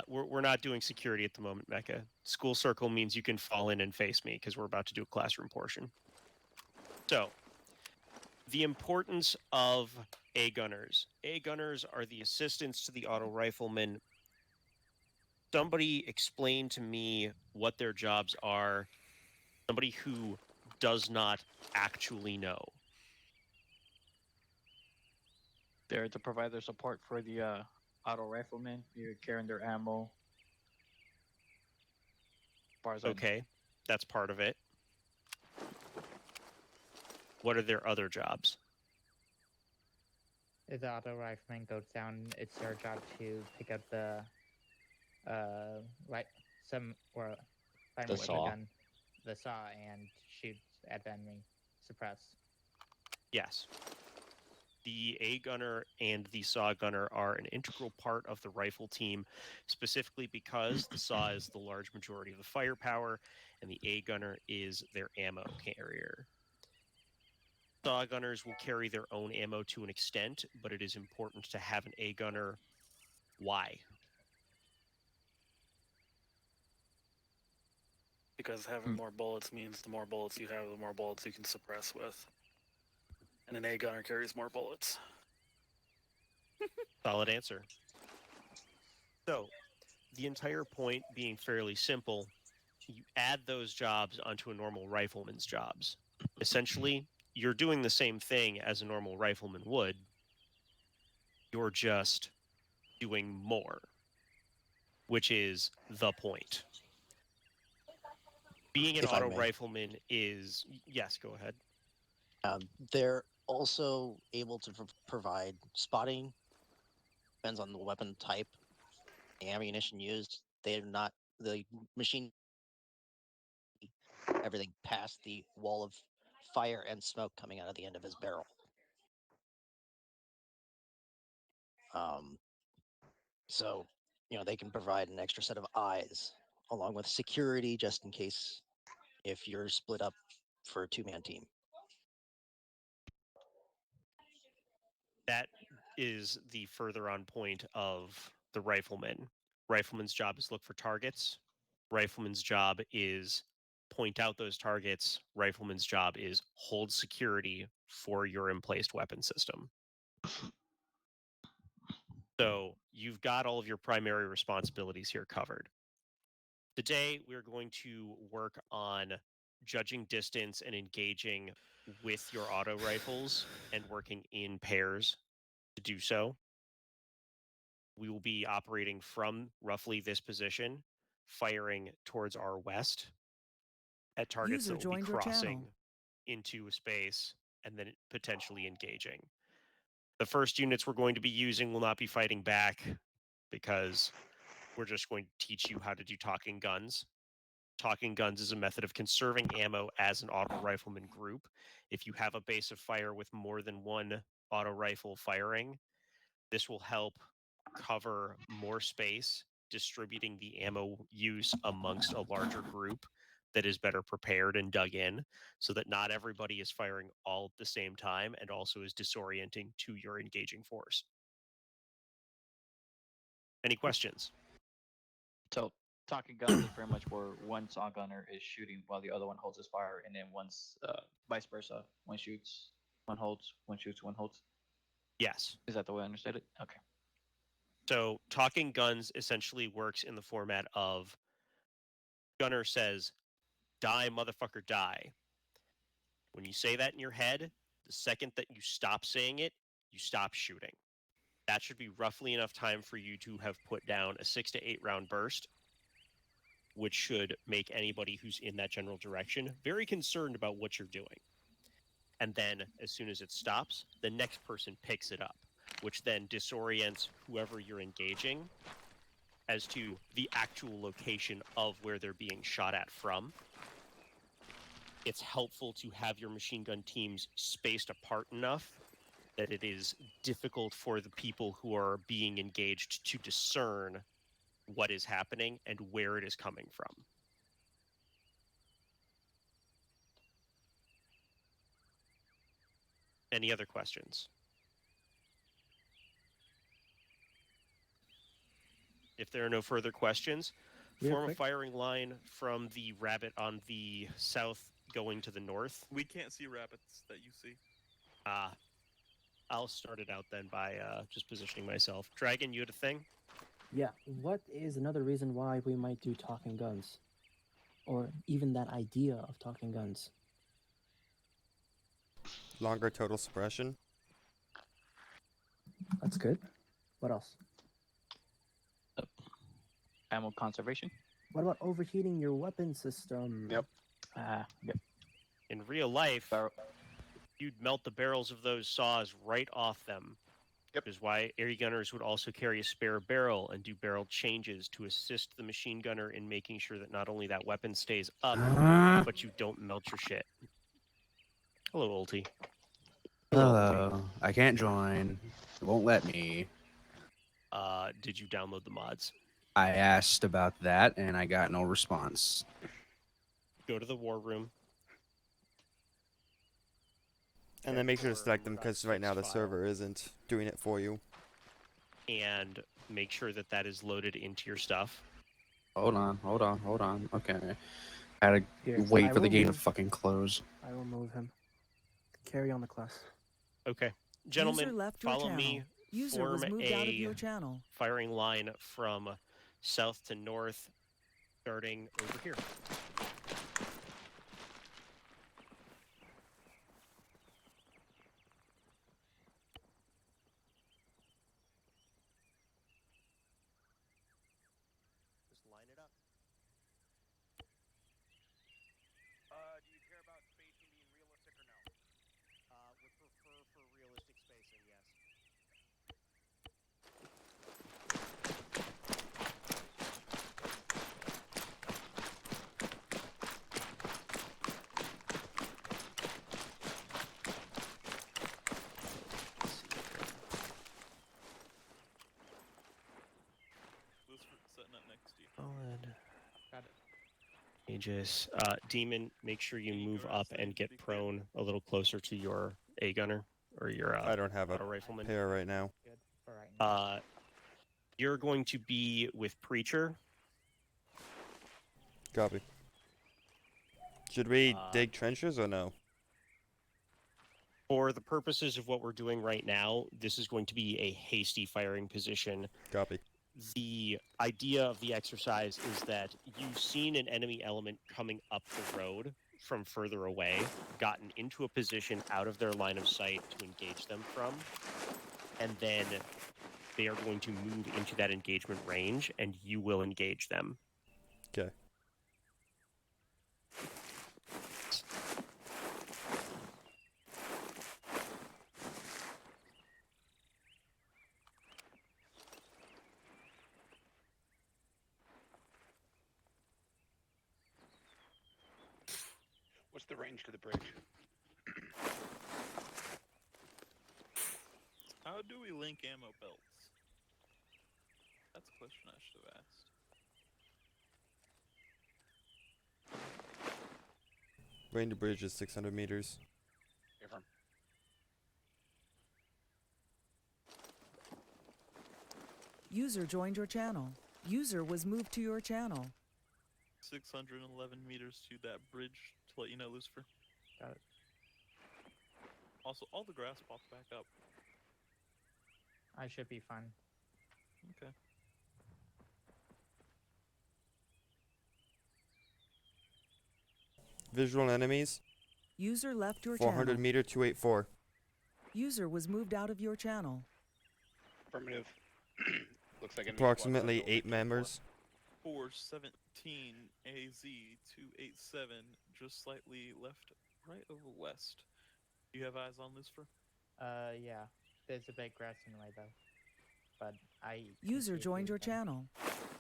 We're not doing security at the moment, Mecca. School circle means you can fall in and face me because we're about to do a classroom portion. So, the importance of A gunners. A gunners are the assistants to the auto riflemen. Somebody explain to me what their jobs are. Somebody who does not actually know. They're to provide their support for the auto riflemen. You're carrying their ammo. As far as I know. Okay, that's part of it. What are their other jobs? If the auto rifleman goes down, it's your job to pick up the right some or find The with saw. a gun, the saw, and shoot at the enemy. Suppress. Yes. The A gunner and the saw gunner are an integral part of the rifle team, specifically because the saw is the large majority of the firepower and the A gunner is their ammo carrier. Saw gunners will carry their own ammo to an extent, but it is important to have an A gunner. Why? Because having more bullets means the more bullets you have, the more bullets you can suppress with. And an A gunner carries more bullets. Solid answer. So, the entire point being fairly simple, you add those jobs onto a normal rifleman's jobs. Essentially, you're doing the same thing as a normal rifleman would. You're just doing more, which is the point. Being an If I auto may. rifleman is, yes, go ahead. They're also able to provide spotting. Depends on the weapon type, the ammunition used. They're not the machine. Everything past the wall of fire and smoke coming out of the end of his barrel. So, they can provide an extra set of eyes along with security just in case if you're split up for a two-man team. That is the further on point of the rifleman. Rifleman's job is look for targets. Rifleman's job is point out those targets. Rifleman's job is hold security for your emplaced weapon system. So you've got all of your primary responsibilities here covered. Today, we're going to work on judging distance and engaging with your auto rifles and working in pairs to do so. We will be operating from roughly this position, firing towards our west at targets User that will be joined your crossing channel. into a space and then potentially engaging. The first units we're going to be using will not be fighting back because we're just going to teach you how to do talking guns. Talking guns is a method of conserving ammo as an auto rifleman group. If you have a base of fire with more than one auto rifle firing, this will help cover more space, distributing the ammo use amongst a larger group that is better prepared and dug in, so that not everybody is firing all at the same time and also is disorienting to your engaging force. Any questions? So talking guns is pretty much where one saw gunner is shooting while the other one holds his fire, and then once vice versa, one shoots, one holds, one shoots, one holds. Yes. Is that the way I understood it? Okay. So talking guns essentially works in the format of gunner says, die, motherfucker, die. When you say that in your head, the second that you stop saying it, you stop shooting. That should be roughly enough time for you to have put down a 6 to 8 round burst, which should make anybody who's in that general direction very concerned about what you're doing. And then as soon as it stops, the next person picks it up, which then disorients whoever you're engaging as to the actual location of where they're being shot at from. It's helpful to have your machine gun teams spaced apart enough that it is difficult for the people who are being engaged to discern what is happening and where it is coming from. Any other questions? If there are no further questions, Real form a quick. firing line from the rabbit on the south going to the north. We can't see rabbits that you see. I'll start it out then by just positioning myself. Dragon, you had a thing? Yeah. What is another reason why we might do talking guns? Or even that idea of talking guns? Longer total suppression. That's good. What else? Ammo conservation. What about overheating your weapon system? Yep. Yep. In real life, Barrel. you'd melt the barrels of those saws right off them. Yep. Which is why air gunners would also carry a spare barrel and do barrel changes to assist the machine gunner in making sure that not only that weapon stays up, but you don't melt your shit. Hello, Ulti. Hello. I can't join. It won't let me. Did you download the mods? I asked about that and I got no response. Go to the war room. And then make sure to Or select them because right now the file. server isn't doing it for you. And make sure that that is loaded into your stuff. Hold on. Okay. I had Here, to wait I for the will game to move- fucking close. I will move him. Carry on the class. Okay. User Gentlemen, left your follow channel. me. User was Form moved out of a your channel. firing line from south to north, starting over here. Just line it up. Do you care about spacing being realistic or no? Would prefer for realistic spacing, yes. Lucifer setting up next to you. Solid. Got it. Aegis. Demon, make sure you Can you move go up outside and get to be clear? prone a little closer to your A gunner or your I don't have a auto rifleman. pair right now. Good for right now. You're going to be with Preacher. Copy. Should we Uh, dig trenches or no? For the purposes of what we're doing right now, this is going to be a hasty firing position. Copy. The idea of the exercise is that you've seen an enemy element coming up the road from further away, gotten into a position out of their line of sight to engage them from, and then they are going to move into that engagement range, and you will engage them. Okay. What's the range to the bridge? How do we link ammo belts? That's a question I should have asked. Range to bridge is 600 meters. Affirm. User joined your channel. User was moved to your channel. 611 meters to that bridge to let you know, Lucifer. Got it. Also, all the grass popped back up. I should be fine. Okay. Visual enemies. User left your 400 channel. meter 284. User was moved out of your channel. Affirmative. Looks like enemy Approximately squad 8 members. 417 AZ 287, just slightly left, right over west. You have eyes on Lucifer? Yeah. There's a big grass in the way though. But I. can User see a joined few your things. channel.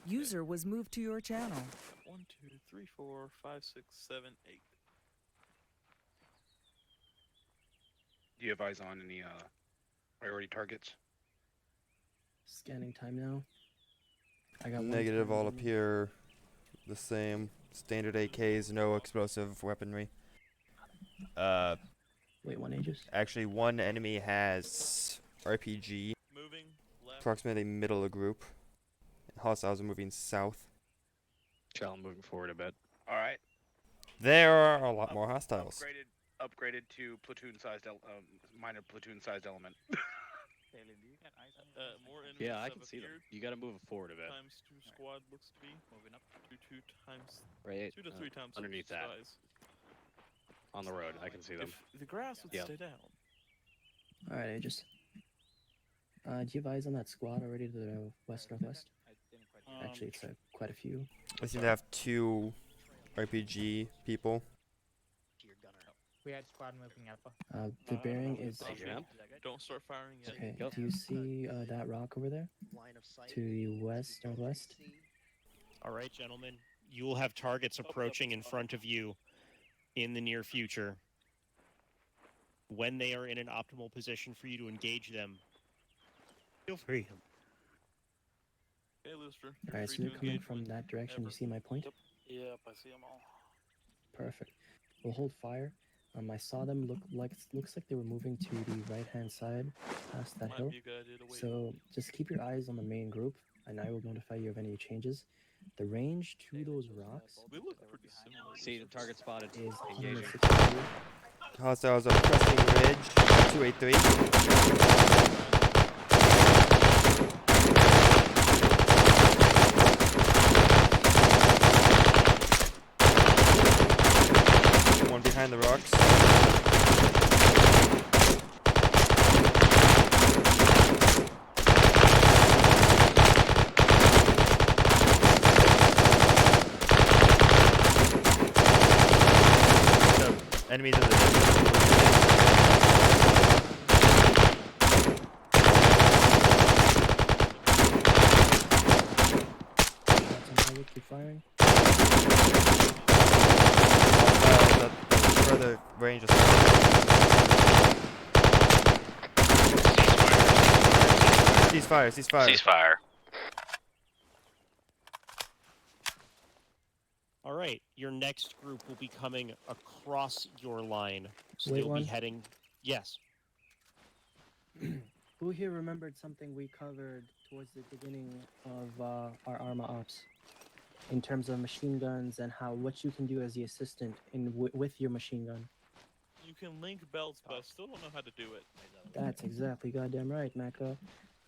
User was moved to your channel. 1, 2, 3, 4, 5, 6, 7, 8. Do you have eyes on any priority targets? Scanning time now. I got one Negative target all on me. appear the same. Standard AKs, no explosive weaponry. Wait, one Aegis. Actually, one enemy has RPG, Moving left. approximately middle of group, Hostiles are moving south. Shell moving forward a bit. All right. There are a lot more hostiles. Upgraded to platoon-sized, minor platoon-sized element. More enemies Yeah, I have can see them. appeared. You got to move forward a bit. Times 2 squad looks to be moving up. 2 times Right 2 to 3 times underneath that. size. On the road, I can see them. If the grass would stay down. All right, Aegis. Do you have eyes on that squad already to the west-northwest? Actually, it's quite a few. I seem to have 2 RPG people. We had squad moving alpha. The bearing is. Don't start firing yet. Okay. Do you see that rock over there? To the west, northwest. All right, gentlemen. You will have targets approaching in front of you in the near future. When they are in an optimal position for you to engage them, feel free. Okay, Looster. All right, so you're coming from that direction. You see my point? Yep, I see them all. Perfect. We'll hold fire. I saw them looks like they were moving to the right-hand side past that hill. So just keep your eyes on the main group, and I will notify you of any changes. The range to those rocks We look pretty similar. See the target spotted. is Engaging. 162. Hostiles are pressing ridge. 283. One behind the rocks. Enemies in the distance. Keep firing. The further range is ceasefire. Ceasefire. All right, your next group will be coming across your line. So Wait, they'll one. be heading. Yes. Who here remembered something we covered towards the beginning of our Arma Ops? In terms of machine guns and what you can do as the assistant with your machine gun. You can link belts, but I still don't know how to do it. That's exactly goddamn right, Maka.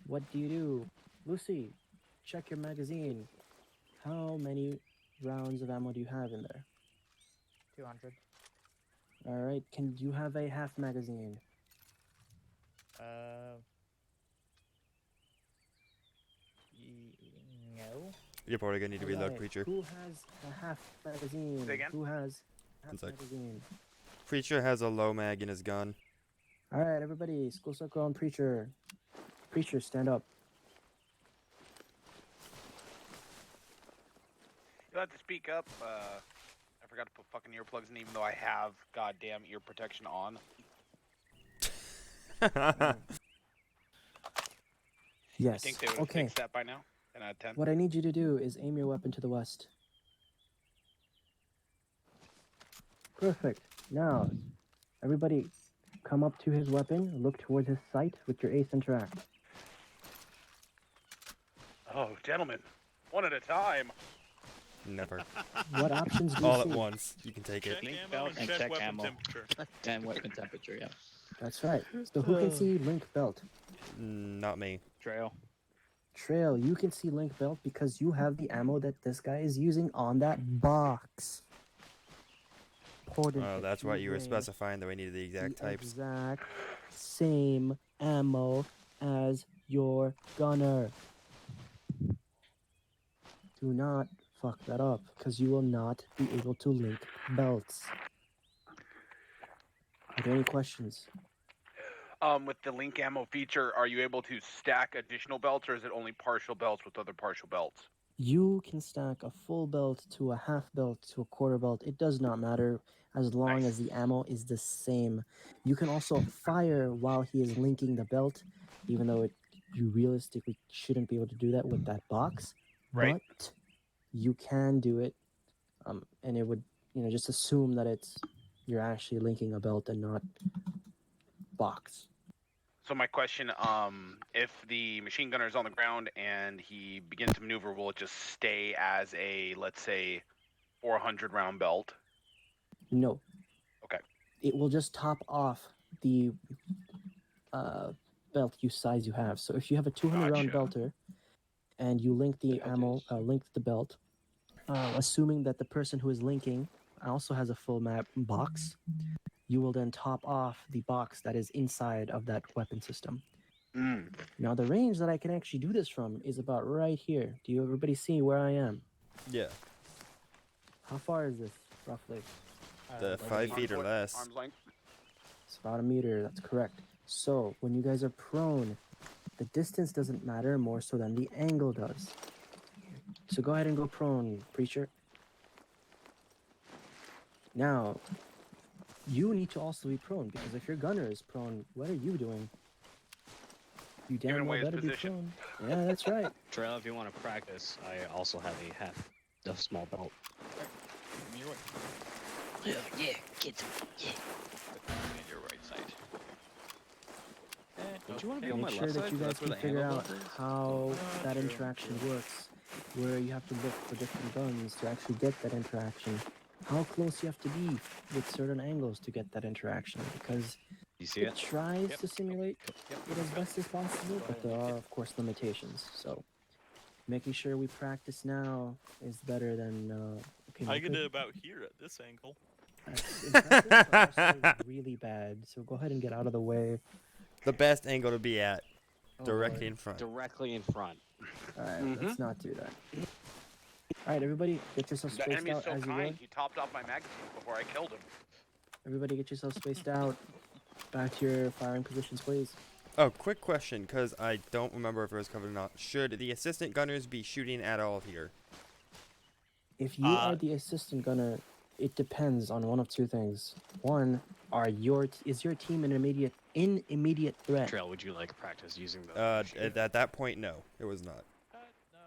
What do you do? Lucy, check your magazine. How many rounds of ammo do you have in there? 200. Alright, can you have a half magazine? No. You're probably gonna need to reload, Alright, Preacher. Who has a half magazine? Say again? Who has a half It's like- magazine? Preacher has a low mag in his gun. Alright, everybody, school circle on Preacher. Preacher, stand up. You'll have to speak up. I forgot to put fucking earplugs in, even though I have goddamn ear protection on. Yes. I think they would have Okay. fixed that by now. 10 out of 10. What I need you to do is aim your weapon to the west. Perfect. Now, everybody, come up to his weapon, look towards his sight with your ace interact. Oh, gentlemen, one at a time. Never. What options do you All see? at once. You can take it. Check Link ammo belt and and check check weapon ammo. temperature. And weapon temperature, yeah. That's right. So who can see link belt? Not me. Trail. Trail, you can see link belt because you have the ammo that this guy is using on that box. Important Oh, that that's why you were bring specifying that we needed the exact the types. exact same ammo as your gunner. Do not fuck that up, because you will not be able to link belts. Are there any questions? With the link ammo feature, are you able to stack additional belts, or is it only partial belts with other partial belts? You can stack a full belt to a half belt to a quarter belt. It does not matter as long as the ammo is the same. You can also fire while he is linking the belt, even though you realistically shouldn't be able to do that with that box. Right. But you can do it, and it would, just assume that you're actually linking a belt and not box. So my question, if the machine gunner is on the ground and he begins to maneuver, will it just stay as a, let's say, 400 round belt? No. Okay. It will just top off the belt size you have. So if you have a 200 round belter and you link the ammo, link the belt, assuming that the person who is linking also has a full map box, you will then top off the box that is inside of that weapon system. Now the range that I can actually do this from is about right here. Do you everybody see where I am? Yeah. How far is this roughly? The 5 feet or less. Arm's length. It's about a meter. That's correct. So when you guys are prone, the distance doesn't matter more so than the angle does. So go ahead and go prone, preacher. Now, you need to also be prone, because if your gunner is prone, what are you doing? You damn Giving well away his better be position. prone. Yeah, that's right. Trail, if you want to practice, I also have a small belt. Yeah, get to it. Your right side. Don't you want to be on Make my sure left that side? you guys That's where can the figure ammo out belt is? how that true, interaction works, where you have to look for different guns to actually get that interaction, how close you have to be with certain angles to get that interaction, because You see it it? tries to simulate it as best as possible, but there are, of course, limitations. So making sure we practice now is better than okay. I get it about here at this angle. That's impressive, but also really bad. So go ahead and get out of the way. The best angle to be at. Oh, Directly boy. in front. Directly in front. All right, let's not do that. All right, everybody, get yourself The spaced enemy is out so as you kind. would. He topped off my magazine before I killed him. Everybody, get yourself spaced out. Back to your firing positions, please. Oh, quick question, because I don't remember if it was covered or not. Should the assistant gunners be shooting at all here? If you are the assistant gunner, it depends on one of two things. One, is your team in immediate threat? Trail, would you like practice using the At that point, no, it was not.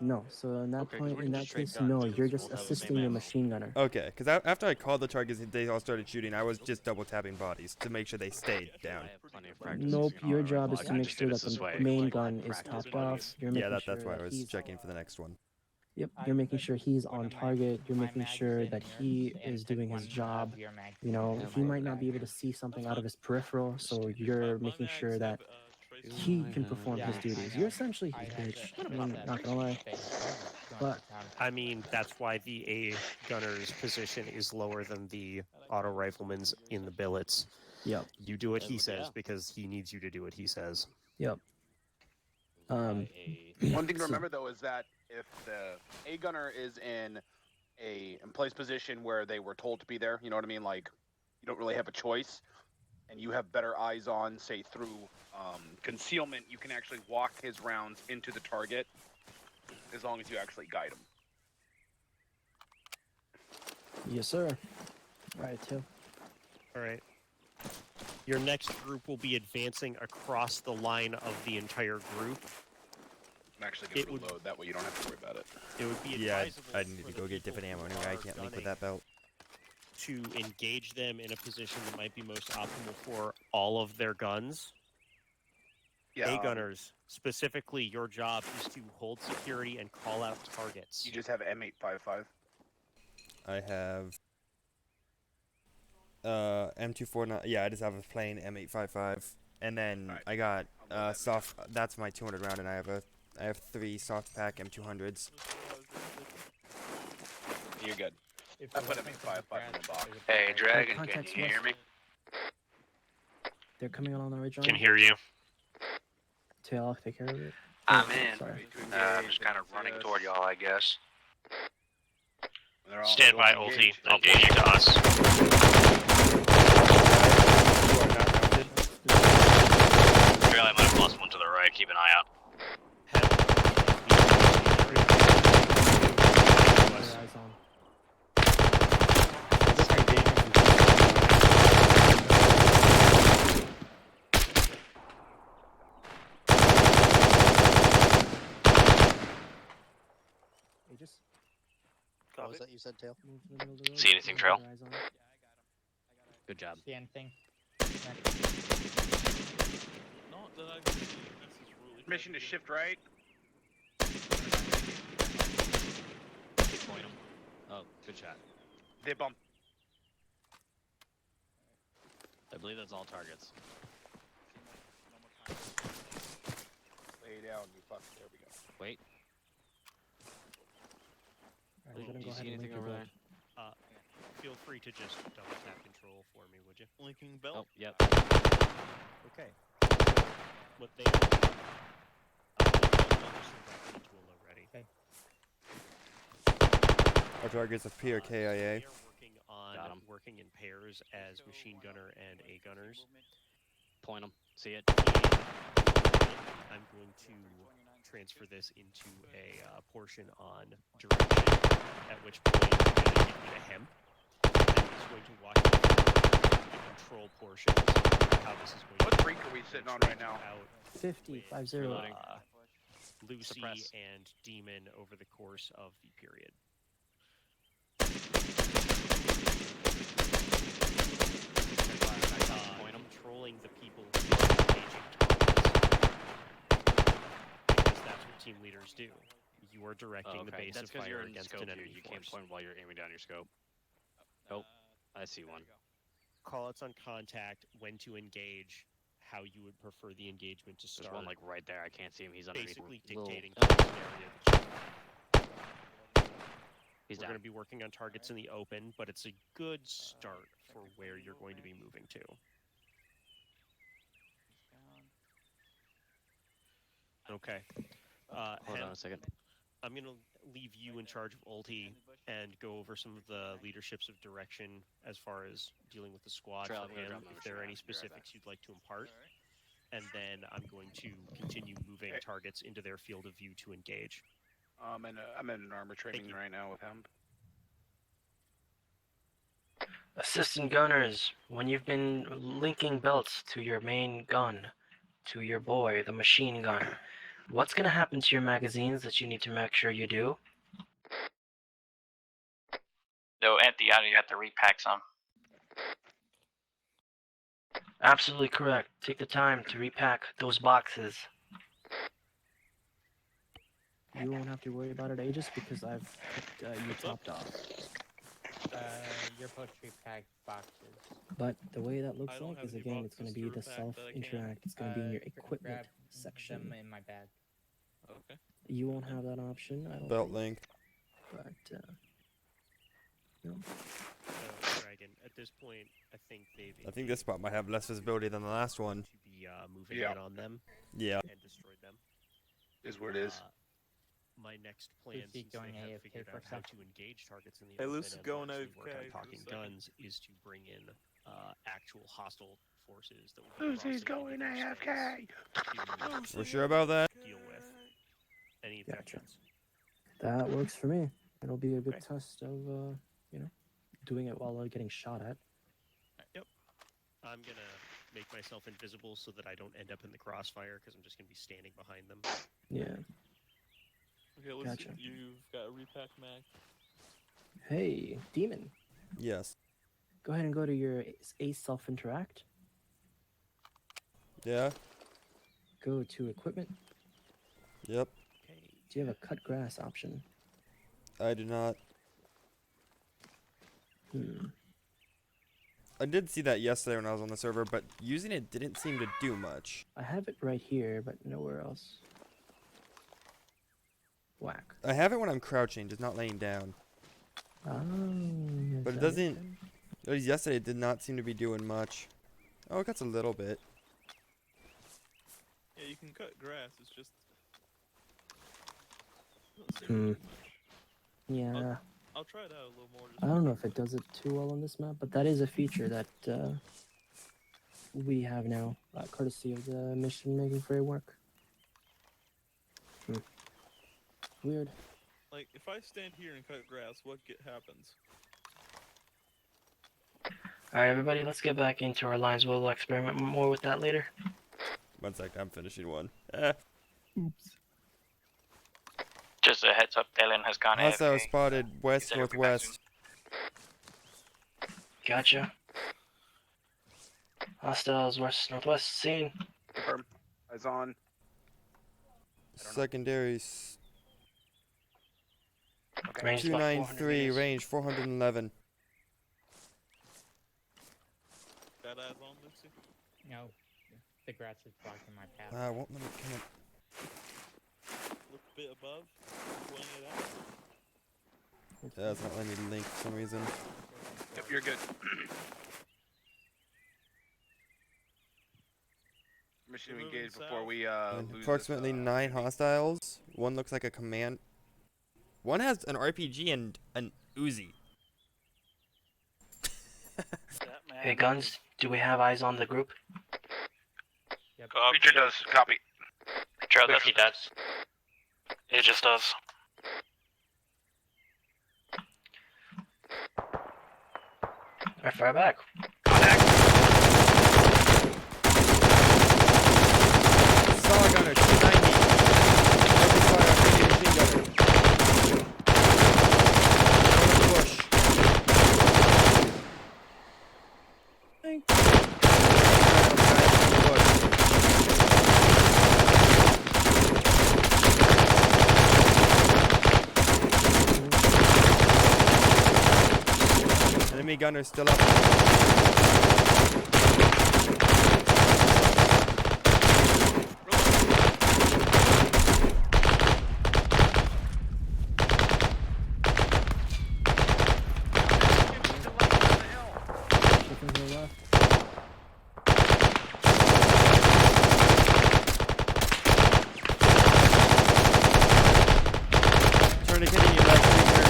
No. So in that Okay, 'cause point, we in can that just trade case, guns, no. because You're we'll just have the same assisting your ammo. machine gunner. Okay, because after I called the targets, they all started shooting. I was just double tapping bodies to make sure they stayed down. I have plenty of practice Nope. using an Your auto job rifle. is I to can make just do sure that this this the way. main Like, gun is practice topped off. buddies. You're Yeah, making that's sure why I that was he's checking for the next one. Yep, you're making sure he's on target. You're making sure that he is doing his job. You know, he might not be able to see something out of his peripheral, so you're making sure that he can perform his duties. You're essentially his bitch. I mean, not gonna lie. But I mean, that's why the A gunner's position is lower than the auto rifleman's in the billets. Yep. You do what he says because he needs you to do what he says. Yep. One thing to so- remember though is that if the A gunner is in place position where they were told to be there, you know what I mean? Like you don't really have a choice, and you have better eyes on, say through concealment, you can actually walk his rounds into the target as long as you actually guide him. Yes, sir. All right, Till. All right. Your next group will be advancing across the line of the entire group. I'm actually going to reload, that way you don't have to worry about it. It would be Yeah, advisable I need for to the go get people different ammo who anyway. I are can't link with gunning that belt. to engage them in a position that might be most optimal for all of their guns. Yeah, A gunners, specifically, your job is to hold security and call out targets. You just have M855. I have M249. Yeah, I just have a plain M855, and then I got soft. That's my 200 round, and I have 3 soft pack M200s. You're good. I put M855 in the box. Hey, Dragon, can Context you hear west. me? They're coming along the ridge line. Can hear you. Tail, I'll take care of it. I'm Oh, in. Sorry. I'm just kind of running toward y'all, I guess. Stand by, ulti. I'll engage you to us. Barely, I might have lost one to the right. Keep an eye out. Your eyes on. Aegis, What was that you said, Tail? move to the middle of the road. See anything, Trail? Your eyes on. Good job. See anything? Not Then I can see message really. Mission to shift right. Point him. Oh, good shot. They bump. I believe that's all targets. Lay down, you fuck. There we go. Wait. I'm gonna Do go you ahead see and link anything your over build. there? Feel free to just double tap control for me, would you? Linking belt. Oh, yep. Okay. What they are doing, already. Okay. Our targets appear KIA. They are working on Got 'em. working in pairs as machine gunner and A gunners. Point him. See it? I'm going to transfer this into a portion on direction, at which point I'm going to get rid of hemp. And he's going to walk you through the control portions of how this is going What to freak are we sitting on right now? 50, with, 50. Lucy Suppress. and Demon over the course of the period. Point 'em. Controlling the people who are engaging targets. Because that's what team leaders do. You are directing the base That's of because fire you're in against scope an view. enemy You force. can't point while you're aiming down your scope. Oh, I see one. Callouts on contact, when to engage, how you would prefer the engagement to There's start. one like right there. I can't see him. He's underneath. Basically little- dictating the scenario that you He's We're down. going to be working on targets in the open, but it's a good start for where you're going to be moving to. Okay. Hold on Hem, a second. I'm going to leave you in charge of ulti and go over some of the leaderships of direction as far as dealing with the squad Trail, for I'm gonna him, drop my if there are machine any gun. Be right specifics back. you'd like to impart. And then I'm going to continue moving targets into their field of view to engage. I'm in an armor training right now with him. Assistant gunners, when you've been linking belts to your main gun, to your boy, the machine gunner, what's going to happen to your magazines that you need to make sure you do? They'll empty out and you have to repack some. Absolutely correct. Take the time to repack those boxes. You won't have to worry about it, Aegis, because I've put you topped off. Your poetry pack boxes. But the way that looks I don't like have is, any again, it's going to be boxes the to repack that I can. self-interact. It's going to be in your equipment Grab section. them in my bag. Okay. You won't have that option, I don't Belt think. link. But, no. So, Dragon, at this point, I think they've... I think this spot might have less visibility than the last one. ...to be moving Yeah. in on them Yeah. and destroyed them. Is what it is. My next plan, Lucy since they going have AFK figured for out how a to engage targets in the Hey, open Lucy and going largely work AFK on for a talking second. guns, is to bring in actual hostile forces that will be Lucy's crossing going into their AFK. space to We're sure about that? deal with any Gotcha. objections. That works for me. It'll be a good Okay. test of, doing it while getting shot at. Yep. I'm going to make myself invisible so that I don't end up in the crossfire because I'm just going to be standing behind them. Yeah. Okay, let's Gotcha. see. You've got a repack mag. Hey, Demon. Yes. Go ahead and go to your Ace self-interact. Yeah. Go to equipment. Yep. Okay. Do you have a cut grass option? I do not. I did see that yesterday when I was on the server, but using it didn't seem to do much. I have it right here, but nowhere else. Whack. I have it when I'm crouching, just not laying down. Oh, But it doesn't... At least yesterday it did not seem to be doing much. Oh, it cuts a little bit. Yeah, you can cut grass. It's just. Doesn't seem to do much. Yeah. I'll try it out a little more. Just I don't know if it does it too well on this map, but that is a feature that we have now, courtesy of the mission-making framework. Weird. Like, if I stand here and cut grass, what happens? Alright, everybody, let's get back into our lines. We'll experiment more with that later. 1 sec, I'm finishing one. Oops. Just a heads up, Dylan has gone Hostile AFK. spotted west He's gonna be back northwest. Gotcha. Hostiles west northwest seen. Confirm. Eyes on. Secondaries. Okay. Range about 400 293, meters. range 411. Got eyes on, Lucy? No, the grass is blocking my path. Won't let me come up. Look a bit above. Pointing it out. Yeah, it's not letting me link for some reason. Yep, you're good. Mission We're engaged moving before south. we And lose approximately this, 9 hostiles. One looks like a command. One has an RPG and an Uzi. Hey, Guns, do we have eyes on the group? Yep. Preacher does. Copy. Joe, that's he does. It just does. Alright, fire back. Saw gunner, 290. Open fire, heavy machine gunner. One in the bush. Enemy gunner still up. Shifting to the left. Tourniqueting you like Preacher.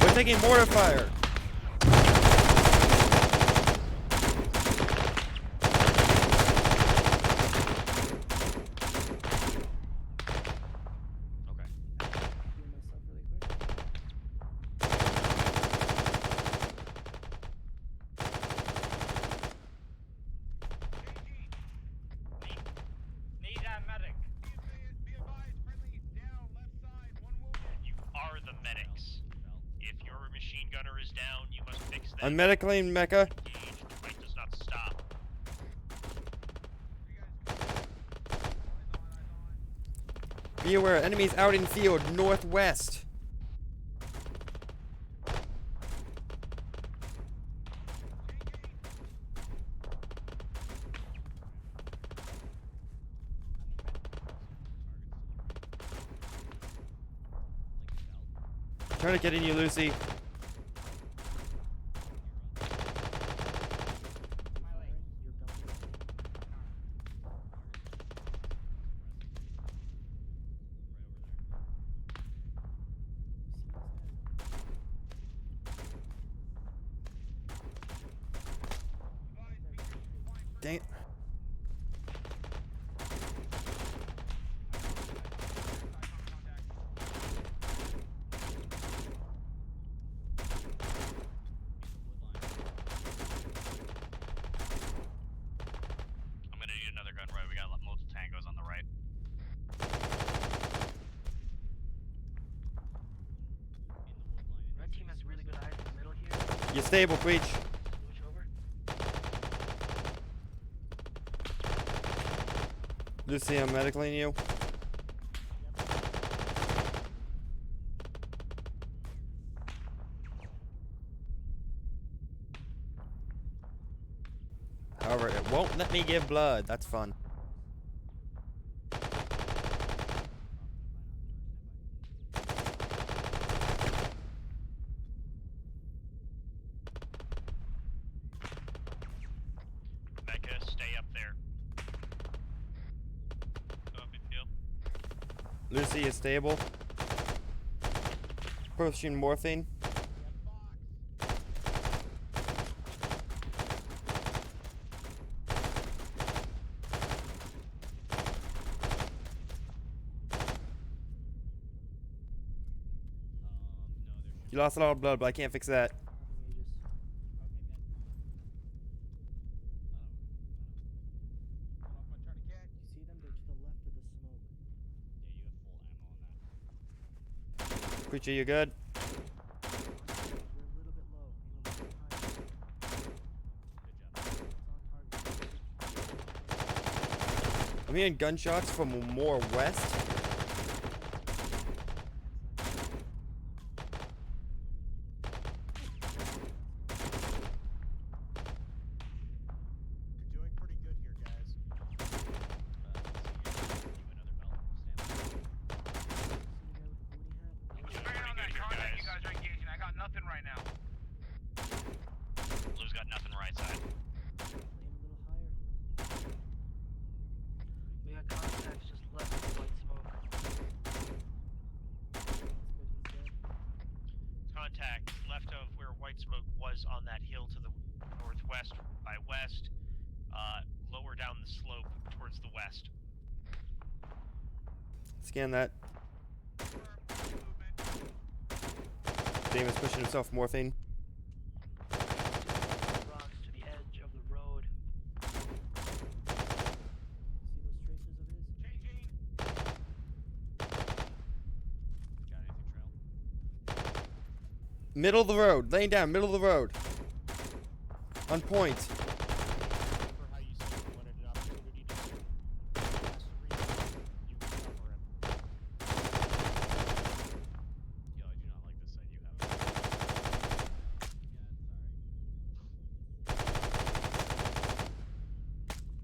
We're taking mortar fire. Heal myself really quick. Need that medic. You are the medics. If your machine gunner is down, you must fix that. I'm medicaling Mecca. Engage. The fight does not stop. Be aware, enemies out in field northwest. Tourniqueting you, Lucy. Your belt. Dang it. I'm gonna need another gun right. We got multiple tangos on the right. Red team has really good eyes in the middle here. You're stable, Preach. Switch over. Lucy, I'm medicaling you. However, it won't let me give blood. That's fun. Mecca, stay up there. Big deal. Lucy is stable. Pushing morphine. You lost a lot of blood, but I can't fix that. Nothing ages. You see them? They're to the left of the smoke. Yeah, you have full ammo on that. Preacher, you good? We're a little bit low. Aim a little bit higher. It's on target. I'm hearing gunshots from more west. You're doing pretty good here, guys. You guys are engaging. I got nothing right now. Blue's got nothing right side. Aim a little higher. We got contacts just left of white smoke. That's good. He's dead. Contact left of where white smoke was on that hill to the northwest by west, lower down the slope towards the west. Scan that. Damon's pushing himself, morphine. Rocks to the edge of the road. See those traces of his? Changing. Got anything, Trail? Middle of the road. Laying down, middle of the road. On point. Remember how you said you wanted an opportunity to pass the region? You can cover him. Yo, I do not like this site you have.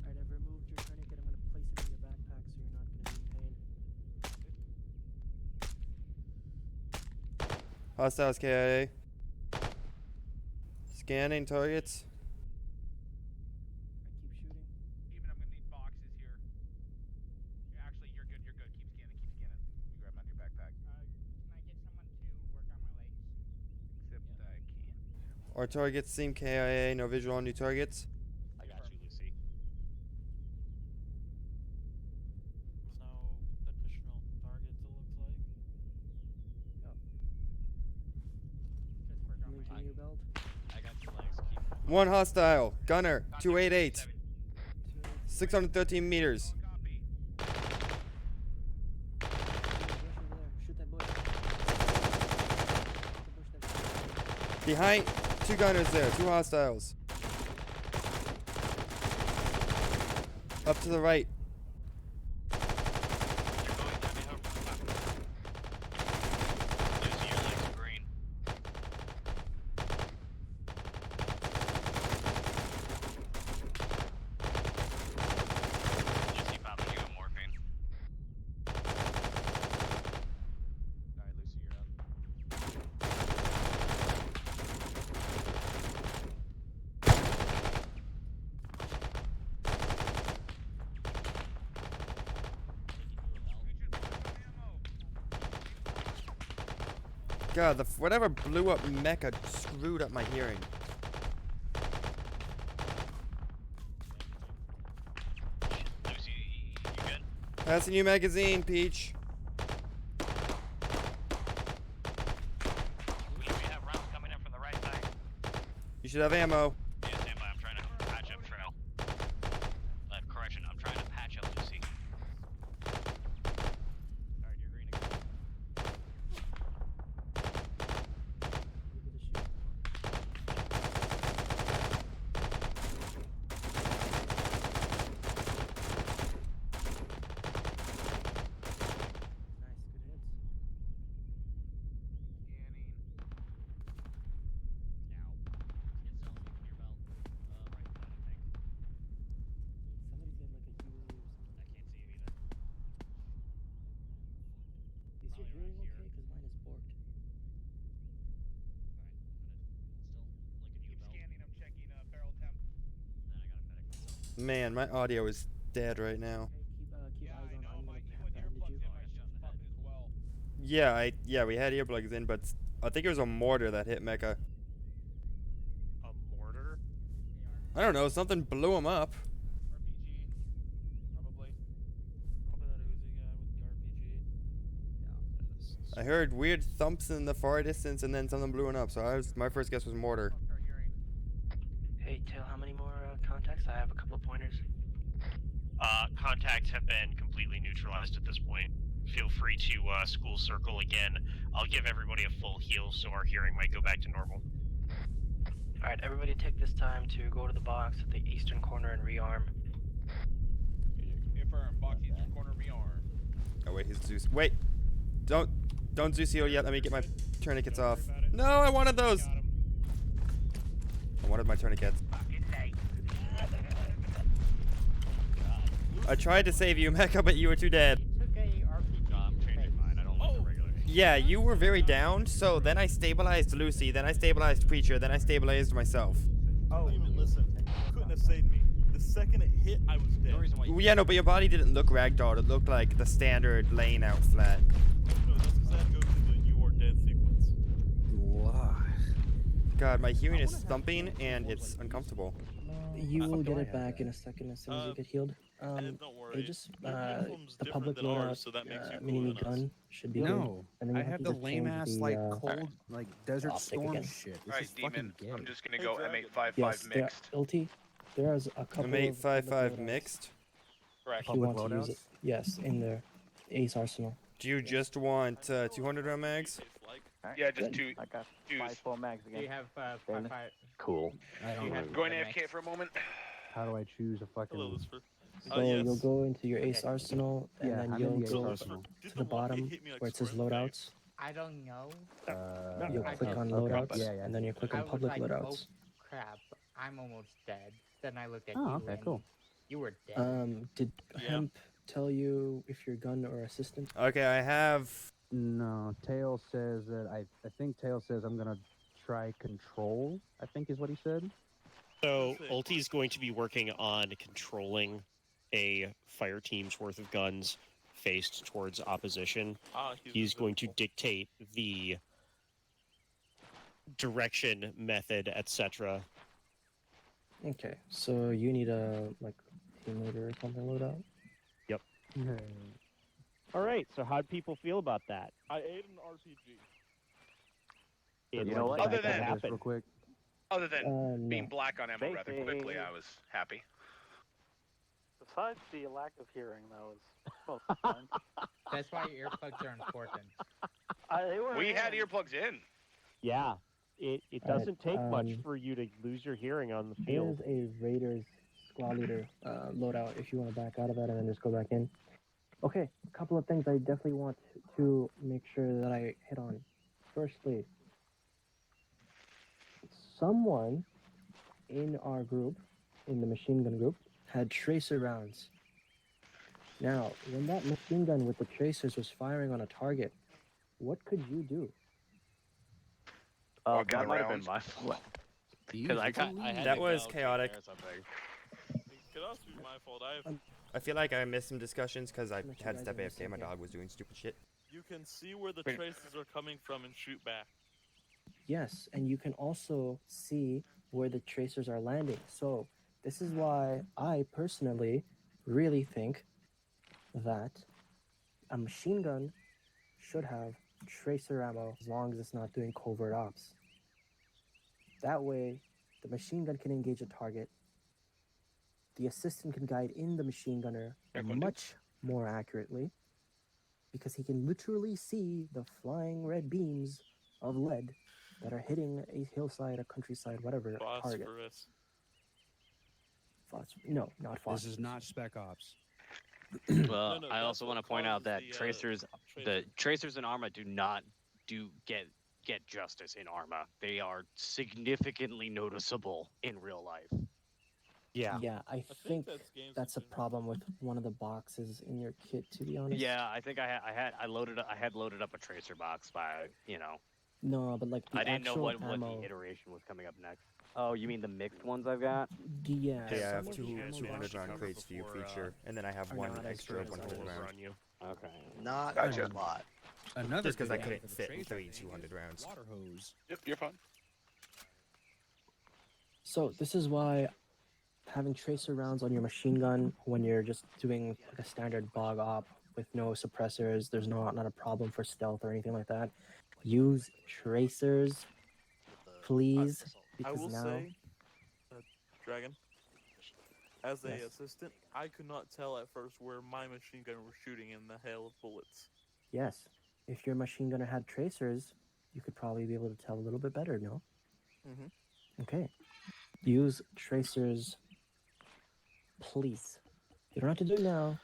Alright, I've removed your tourniquet. I'm gonna place it in your backpack so you're not gonna be in pain. Hostiles KIA. Scanning targets. Alright, keep shooting. Demon, I'm gonna need boxes here. Actually, you're good. You're good. Keep scanning. Keep scanning. Let me grab them out of your backpack. Can I get someone to work on my legs? Except I can't. Our targets seem KIA. No visual on new targets. I got you, Lucy. There's no additional targets, it looks like. Linking your belt. I got your legs. Keep One hostile. Gunner. 288. 613 meters. Bush over there. Shoot that bush. The bush that's Behind. Two gunners there. Two hostiles. Up to the right. Lucy, your legs are green. Lucy, popping you a morphine. Alright, Lucy, you're up. God, whatever blew up mecha screwed up my hearing. Lucy, you good? Passing you magazine, Peach. We have rounds coming in from the right side. You should have ammo. Yeah, stand by. I'm trying to patch up Trail. Correction, I'm trying to patch up Lucy. Alright, you're green again. Give it a shoot. Nice, good hits. Scanning. Get zone in your belt. Right side, I think. Somebody's got like a UE or something. I can't see you either. Is your Probably hearing around here. okay? Because mine is borked. Alright, I'm gonna still linking your Keep belt. scanning. I'm checking barrel temp. Then I gotta medic myself. Man, my audio is dead right now. Okay, keep Yeah, eyes I on. know. I'm My gonna you with have to earplugs you. in my shit's fucked as well. Yeah, we had earplugs in, but I think it was a mortar that hit mecha. A mortar? I don't know, something blew him up. RPG. Probably. Probably that Uzi guy with the RPG. I heard weird thumps in the far distance, and then something blew it up. So my first guess was mortar. Fucked our hearing. Hey, Tail, how many more contacts? I have a couple of pointers. Contacts have been completely neutralized at this point. feel free to school circle again. I'll give everybody a full heal so our hearing might go back to normal. Alright, everybody take this time to go to the box at the eastern corner and rearm. Confirm. Box eastern corner rearm. Oh wait, he's Zeus. Wait, don't Zeus heal yet. Let me get my tourniquets off. No, I wanted those. I wanted my tourniquets. I tried to save you, Mecha, but you were too dead. No, I'm changing mine. I don't like the regular. Yeah, you were very down, so then I stabilized Lucy, then I stabilized Preacher, then I stabilized myself. Oh, listen. You couldn't have saved me. The second it hit, I was dead. Yeah, no, but your body didn't look ragdolled. It looked like the standard laying out flat. No, that's because I had to go through the you are dead sequence. God, my hearing is thumping and it's uncomfortable. You will get it back in a second as soon as you get healed. Don't worry. Just Your uniform's the different public than ours, loadout so that makes you mini cooler than us. gun should be good. No, And then I you have to the just lame change ass the, like cold like desert optic storm again. shit. This Alright, is fucking Demon. gay. I'm just gonna Hey, go Dragon. M855 Yes, mixed. there's a couple M855 of public loadouts mixed. Correct. if you Public want to use it. loadouts? Yes, in the Ace Arsenal. Do you just want 200 round mags? Yeah, just two. I got Twos. 5 full mags Do again. you have Damon? Cool. I don't you know. have Going the AFK mix? for a moment. How do I choose a fucking? Hello, Lucifer. So Yes. you'll go into your Ace Arsenal, and Yeah, then I'm you'll in the Ace go Arsenal. to the bottom where it says loadouts. I don't know. You'll I click just- on okay. loadouts, Yeah, yeah. and then you click I on was public like, loadouts. oh crap, I'm almost dead. Then I looked at Oh, you okay, and cool. you were dead. Did Yeah. Hemp tell you if you're gun or assistant? Okay, I have. No, Tail says that I think Tail says I'm gonna try control. I think is what he said. So Ulti's going to be working on controlling a fire team's worth of guns faced towards opposition. He's going to dictate the direction, method, etc. Okay, so you need a like team leader or something loadout. Yep. All right. So how'd people feel about that? I ate an RPG. And You know what what? did Other that than- happen? Real quick. Other than being No. black on ammo rather quickly, I was happy. Besides the lack of hearing, that was most of the time. That's why earplugs are important. We had earplugs in. Yeah. It All right, doesn't take much for you to lose your hearing on the field. There's a Raiders squad leader loadout if you want to back out of that and then just go back in. Okay, a couple of things I definitely want to make sure that I hit on. Firstly, someone in our group, in the machine gun group, had tracer rounds. Now, when that machine gun with the tracers was firing on a target, what could you do? Walking That the might have been rounds. my fault. Because I had That to was go chaotic. or something. It could also be my fault. I feel like I missed some discussions because I Let you had to guys step know AFK. My something. dog was doing stupid shit. You can see where the Wait. traces are coming from and shoot back. Yes, and you can also see where the tracers are landing. So this is why I personally really think that a machine gun should have tracer ammo as long as it's not doing covert ops. That way, the machine gun can engage a target. The assistant can guide in the machine gunner much more accurately because he can literally see the flying red beams of lead that are hitting a hillside, a countryside, whatever target. Phosphorus. No, not phosphorus. This is not Spec Ops. Well, No, I that's also what want to point out causes that the, tracers, the tracers in Arma do not get justice in Arma. They are significantly noticeable in real life. Yeah. Yeah, I think that's a problem with one of the boxes in your kit, to be honest. Yeah, I think I had loaded up a tracer box by No, but like the I didn't know actual what ammo. the iteration was coming up next. Oh, you mean the mixed ones I've got? Yeah, Yeah, I have some of two the ammo 200 boxes round crates for you, before, Preacher, and then I have are one not as extra good as 100 those. round. on you. Okay. Not Gotcha. a lot. Another Just because I good couldn't for the fit in tracer 3 thing 200 is rounds. Water hose. Yep, you're fine. So this is why having tracer rounds on your machine gun when you're just doing like a standard bog op with no suppressors, there's not a problem for stealth or anything like that. Use tracers, please, I because will now say, Dragon, As a Yes. assistant, I could not tell at first where my machine gun was shooting in the hail of bullets. Yes. If your machine gunner had tracers, you could probably be able to tell a little bit better, no? Mm-hmm. Okay. Use tracers, please. You don't have to do it now.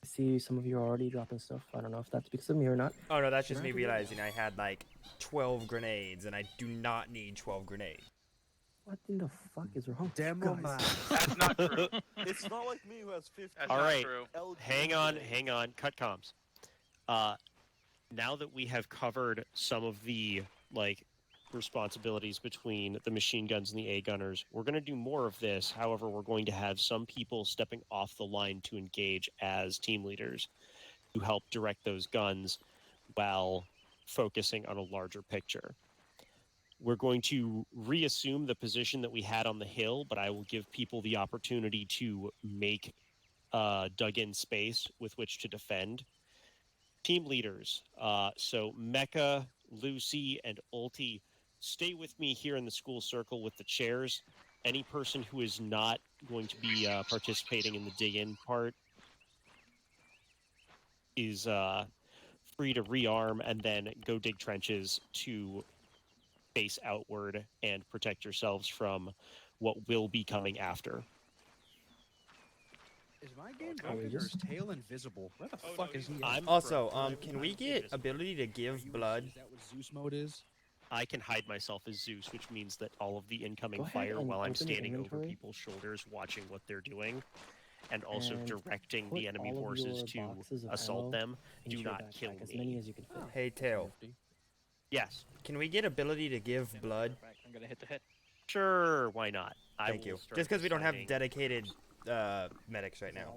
I see some of you are already dropping stuff. I don't know if that's because of me or not. Oh no, that's You just don't me have to do it realizing now. I had like 12 grenades, and I do not need 12 grenades. What in the fuck is wrong with you Demo guys? man. That's not true. It's not like me who has 50. That's All not right. true. Hang on. Cut comms. Now that we have covered some of the responsibilities between the machine guns and the A gunners, we're going to do more of this. However, we're going to have some people stepping off the line to engage as team leaders to help direct those guns while focusing on a larger picture. We're going to reassume the position that we had on the hill, but I will give people the opportunity to make dug-in space with which to defend. Team leaders, so Mecca, Lucy, and Ulti, stay with me here in the school circle with the chairs. Any person who is not going to be participating in the dig-in part is free to rearm and then go dig trenches to face outward and protect yourselves from what will be coming after. Is my game broken or is Tail invisible? Where the fuck is he? I'm Also, can we get ability to give blood? Is that what Zeus mode is? I can hide myself as Zeus, which means that all of the incoming Go ahead fire and while I'm open your standing over inventory. people's shoulders, watching what they're doing, and also And directing put the enemy all of horses your to boxes of assault ammo them. into Do your not kill backpack, as me. many as you can fit. Hey, Tail. Yes. Can we get ability to give blood? I'm gonna hit the hit. Sure, why not? Thank you. Just because we don't have dedicated medics right now.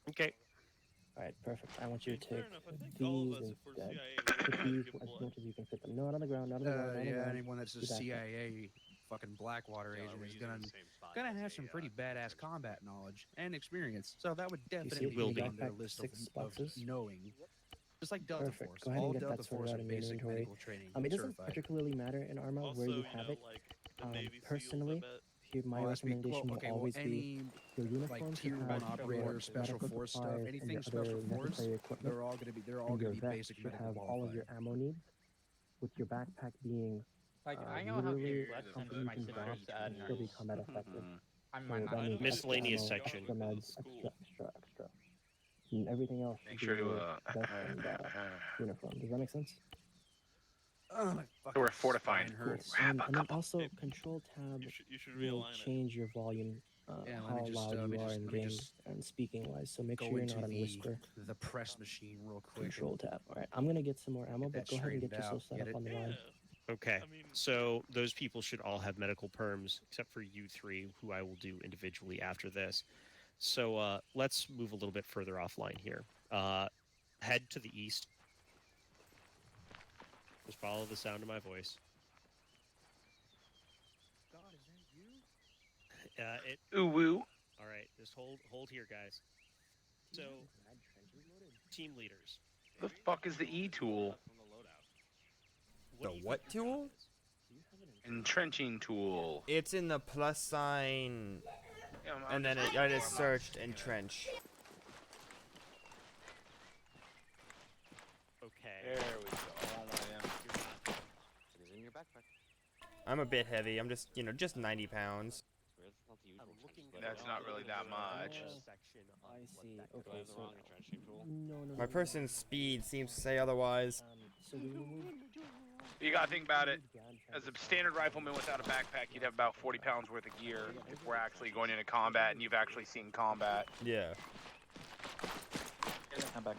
Okay. All right, perfect. I want you to take enough, I think all of these us, if we're instead. CIA, Put we're these give as blood. much as you can fit them. Not on the ground, not on the ground, not on the Yeah, ground. anyone that's a Your backpack. CIA fucking Blackwater agent is gonna have some pretty badass combat knowledge and experience. So that would You see definitely it in be your on their backpack, list 6 of boxes. knowing. Just like Delta Perfect. Force. Go ahead All and get Delta that sorted Force out are in your basic inventory. medical training. It doesn't certified. particularly matter in Arma where you have it. Personally, my recommendation will always be your uniform should tier have 1 your operator, special medical force stuff, supplies and anything your special other force, necessary equipment. they're all gonna be And your vest basic should medical have all of your qualified. ammo needs, with your backpack being Like, I know how literally few left something in you my can civilian drop stat and still be combat effective. I'm So not that means Miscellaneous extra ammo, section. extra meds, extra. And everything else Make should sure be to your vest and uniform. Does that make sense? Oh, my So we're fortified. spine Cool. hurts. And then also control tab You should will realign it. change your volume, Yeah, let how me just, loud let you me are just- in let me game just and speaking wise. So make Go sure you're into not on whisper. the press machine real quick. Control tab. All right, I'm gonna get some more ammo, but that go ahead and get straightened yourself out. set Get up it? on the line. Okay. So those people should all have medical perms, except for you three, who I will do individually after this. So let's move a little bit further offline here. Head to the east. Just follow the sound of my voice. God, is that you? It. Ooh woo. All right, just hold here, guys. So, team leaders. The fuck is the E tool? The what tool? Entrenching tool. It's in the plus sign, Yeah, and then it is searched entrench. Okay. There we go. It is in your backpack. I'm a bit heavy. I'm just, just 90 pounds. That's not really that much. I see. Okay, so no. My person's speed seems to say otherwise. So we will move. You gotta think about it. As a standard rifleman without a backpack, you'd have about 40 pounds worth of gear if we're actually going into combat and you've actually seen combat. Yeah. I'm back.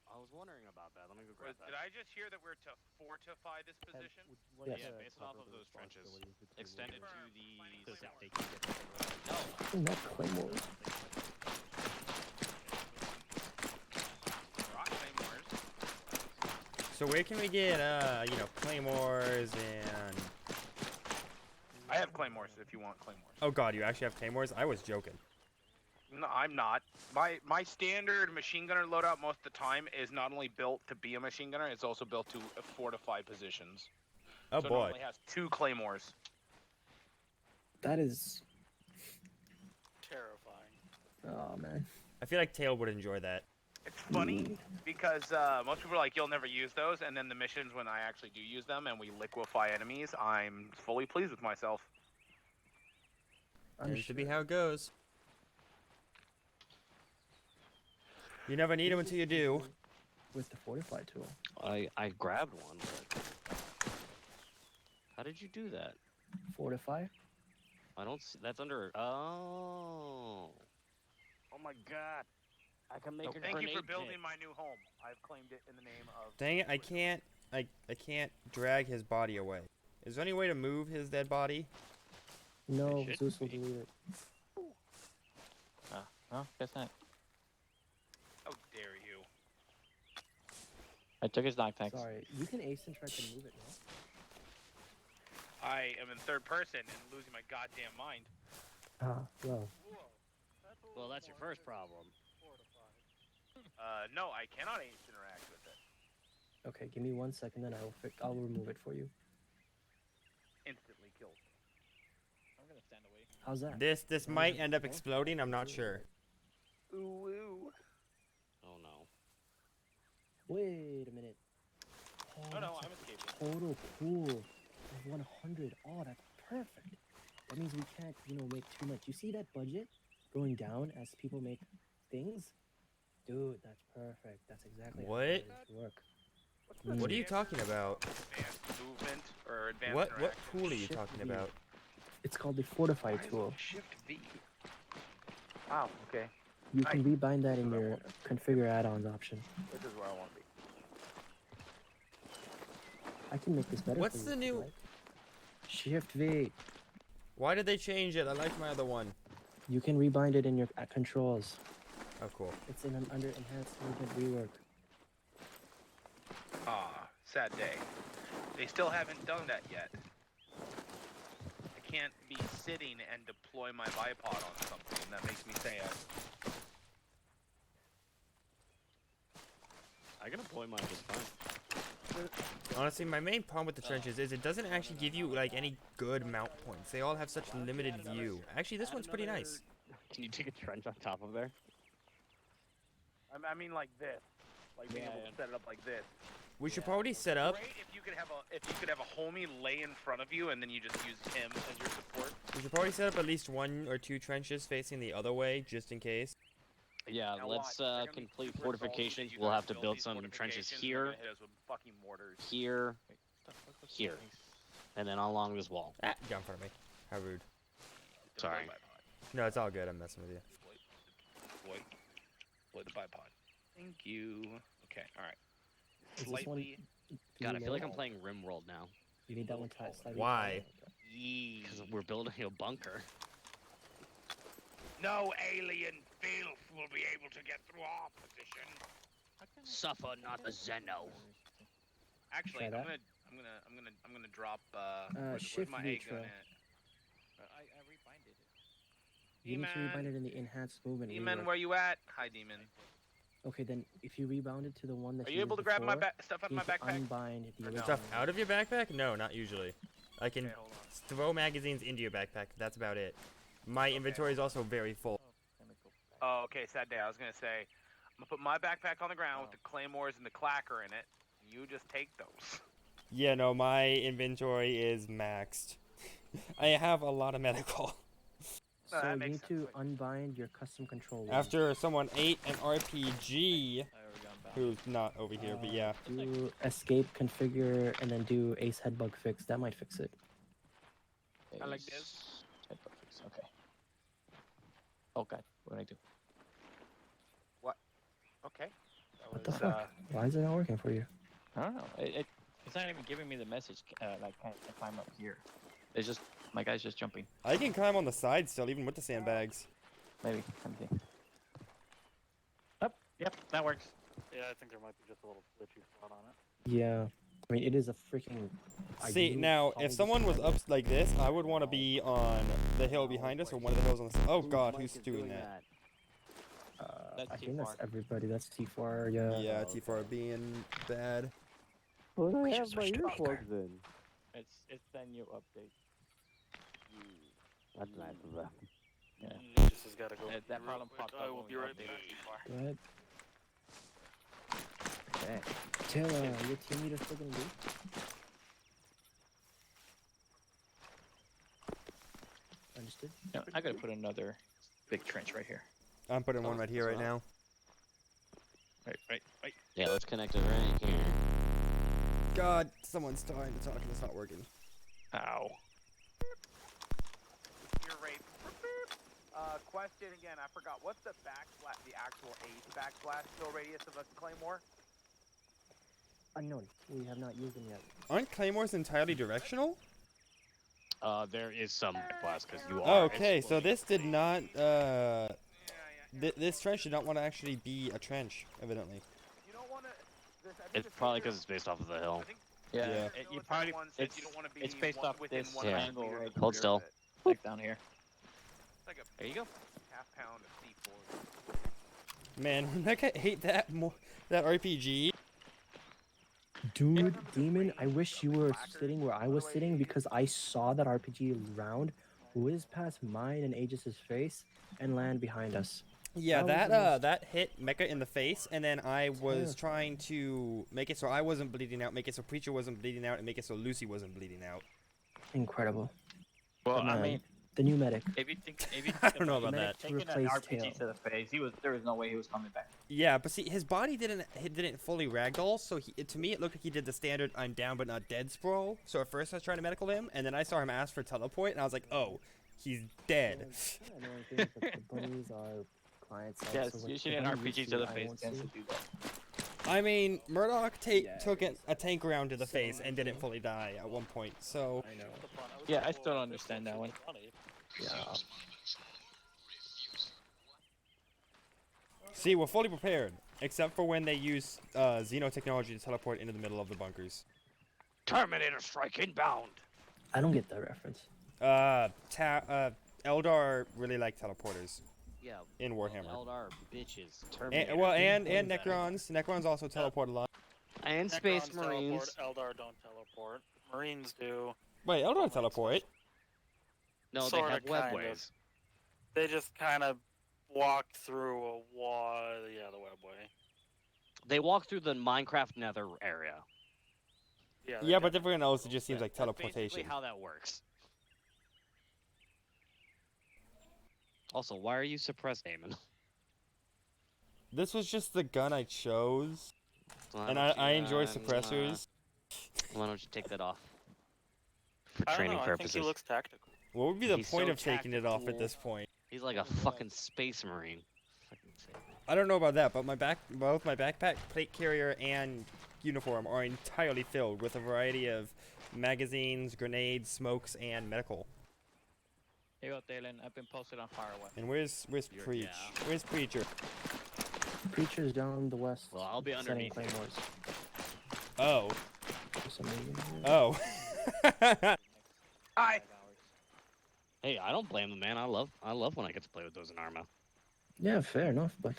I was wondering about that. Let me go grab that. Did I just hear that we're to fortify this position? Yes. Yeah, based off of those trenches. Extended to the south. And that claymore. So where can we get, claymores and... I have claymores if you want claymores. Oh god, you actually have claymores? I was joking. No, I'm not. My standard machine gunner loadout most of the time is not only built to be a machine gunner, it's also built to fortify positions. Oh so boy. It normally has 2 claymores. That is Terrifying. Oh man. I feel like Tail would enjoy that. It's funny because most people are like, you'll never use those, and then the missions when I actually do use them and we liquefy enemies, I'm fully pleased with myself. Tends to be how it goes. You never need them until you do. With the fortify tool. I grabbed one, but how did you do that? Fortify? I don't see that's under Oh my god. I can make a Thank you grenade for building pit. my new home. I've claimed it in the name of... Dang it, I can't drag his body away. Is there any way to move his dead body? No, Zeus will delete it. No, guess not. How dare you? I took his knockbacks. Sorry, you can ace and try to move it, no? I am in third person and losing my goddamn mind. Well. Well, that's your first problem. No, I cannot ace interact with it. Okay, give me 1 second, then I'll remove it for you. Instantly killed. I'm gonna stand away. How's that? This might end up exploding, I'm not sure. Ooh, ooh. Oh no. Wait a minute. Oh, No, that's I'm escaping. total cool. Of 100. Oh, that's perfect. That means we can't, make too much. You see that budget going down as people make things? Dude, that's perfect. That's exactly how What? it needs to work. What are you talking about? Advanced movement or advanced What interaction. tool are you Shift talking V. about? It's called the Fortify tool. Shift V. Wow, okay. You can rebind that in your configure add-ons option. This is where I want to be. I can make this better What's for you the if you new- like. Shift V. Why did they change it? I like my other one. You can rebind it in your controls. Oh, cool. It's under enhanced movement rework. Ah, sad day. They still haven't done that yet. I can't be sitting and deploy my bipod on something. That makes me sad. I can deploy mine just fine. Honestly, my main problem with the trenches is it doesn't actually give you like any good mount points. They all have such limited view. Actually, this one's pretty nice. Can you take a trench on top of there? I mean like this. Like being able to set it up like this. We should probably set up. Great if you could have a homie lay in front of you and then you just use him as your support. We should probably set up at least 1 or 2 trenches facing the other way, just in case. Yeah, Now let's watch, they're gonna be complete super fortifications. salty that you We'll guys have to build these some trenches fortifications, here, they're gonna hit us with fucking mortars. here, here, and then along this wall. Ah, get in front of me. How rude. Sorry. No, it's all good. I'm messing with you. Deploy the bipod. Thank you. Okay, alright. Is this one? Slightly. God, I feel like I'm low? playing RimWorld now. You need that one slightly. Why? Yee. Because we're building a bunker. No alien filth will be able to get through our position. Suffer not the Zeno. Actually, Try I'm that. gonna drop where's Shift my V, A gun Trail. at? I rebinded it. You need to Demon. rebind it in the enhanced movement Demon, rework. where you at? Hi, Demon. Okay, then if you rebound it to the one that Are you you able used to grab my before, stuff out you of my need to backpack? unbind the original Stuff one. out of your backpack? No, not usually. I can Okay, hold on. throw magazines into your backpack. That's about it. My inventory is also very full. Oh, okay, sad day. I was gonna say, I'm gonna put my backpack on the ground with the claymores and the clacker in it. You just take those. Yeah, no, my inventory is maxed. I have a lot of medical. No, So that you makes need sense. to unbind your custom control. one. After someone ate an RPG, I already got bound. who's not over here, but yeah. Do escape, configure, and then do ace head bug fix. That might fix it. I like this. Okay. Oh god, what did I do? Okay. That What the was, fuck? Why is it not working for you? I don't know. It's not even giving me the message. Like I climb up here. It's just my guy's just jumping. I can climb on the side still, even with the sandbags. Maybe. Let me see. Oh, yep, that works. Yeah, I think there might be just a little glitchy spot on it. Yeah. I mean, it is a freaking. See, ideal now, solid if someone was design. up like this, I would want to be on the hill behind us or one of the hills on the side. Oh god, who's doing that? That's I think that's T4. everybody. That's T4. Yeah. Yeah, T4 being bad. Well, I We have should my switch to earplugs in. It's the new update. That's nice of them. Yeah. Aegis has got to go. That problem popped up. I will when be we right updated. Go ahead. Okay. Taylor, your team leader still gonna do? Understood. No, I gotta put another big trench right here. I'm putting one right here right now. Right. Yeah, let's connect it right here. God, someone's trying to talk and it's not working. Ow. You're right. Question again. I forgot. What's the backslash? The actual ace backslash kill radius of a claymore? Unknown. We have not used them yet. Aren't claymores entirely directional? There is some blast because you Oh, are. okay, so this did not, this trench did not want to actually be a trench, evidently. You don't want to. It's probably because it's based off of the hill. Yeah. You probably It's you don't want to be. it's based off within this 100 angle meters right of the Hold rear still. of it. like down here. It's like a There you go. half pound of C4. Man, Rebecca ate that that RPG. Dude, Demon, I wish you were sitting where I was sitting because I saw that RPG round whiz past mine and Aegis's face and land behind us. Yeah, That was the most- that hit Mecha in the face, and then I was trying to make it so I wasn't bleeding out, make it so Preacher wasn't bleeding out, and make it so Lucy wasn't bleeding out. Incredible. Well, But I man, mean, the new medic. if you think I don't know about that. taking an Replace RPG tail. to the face, there was no way he was coming back. Yeah, but see, his body didn't fully ragdoll, so to me it looked like he did the standard "I'm down but not dead" sprawl. So at first I was trying to medical him, and then I saw him ask for teleport, and I was like, oh, he's dead. I know things like the bunnies are clients. Yes, so you with should the an bunny RPG you to the see, I face won't tends to see. do that. I mean, Murdoch took a tank round to the face and didn't fully die at one point, so... I know. Yeah, I still don't understand that one. Yeah. See, we're fully prepared, except for when they use Xeno technology to teleport into the middle of the bunkers. Terminator strike inbound. I don't get that reference. Eldar really like teleporters. Yeah. In Warhammer. Eldar bitches. Terminator. And Necrons. Necrons also teleport a lot. And Space Necrons Marines. Teleport, Eldar don't teleport. Marines do. Wait, Eldar teleport? No, they Sorta, have kind of. webways. They just kind of walk through a wall. Yeah, the webway. They walk through the Minecraft Nether area. Yeah, but everyone else, it just seems like That's teleportation. basically how that works. Also, why are you suppressed, Damon? This was just the gun I chose. Why And don't I you, enjoy suppressors. Why don't you take that off? For I don't training know, purposes. I think he looks tactical. What would be the He's point so of taking it off at tactical. this point? He's like a fucking space marine. Fucking say. I don't know about that, but both my backpack, plate carrier, and uniform are entirely filled with a variety of magazines, grenades, smokes, and medical. Here you go, Thalen. I've been posted on Firewall. And where's Preach? yeah. Where's Preacher? Preacher's down the west. Well, I'll be setting underneath you. claymores. Oh. For some reason. Oh. Hi. Hey, I don't blame him, man. I love when I get to play with those in Arma. Yeah, fair enough, but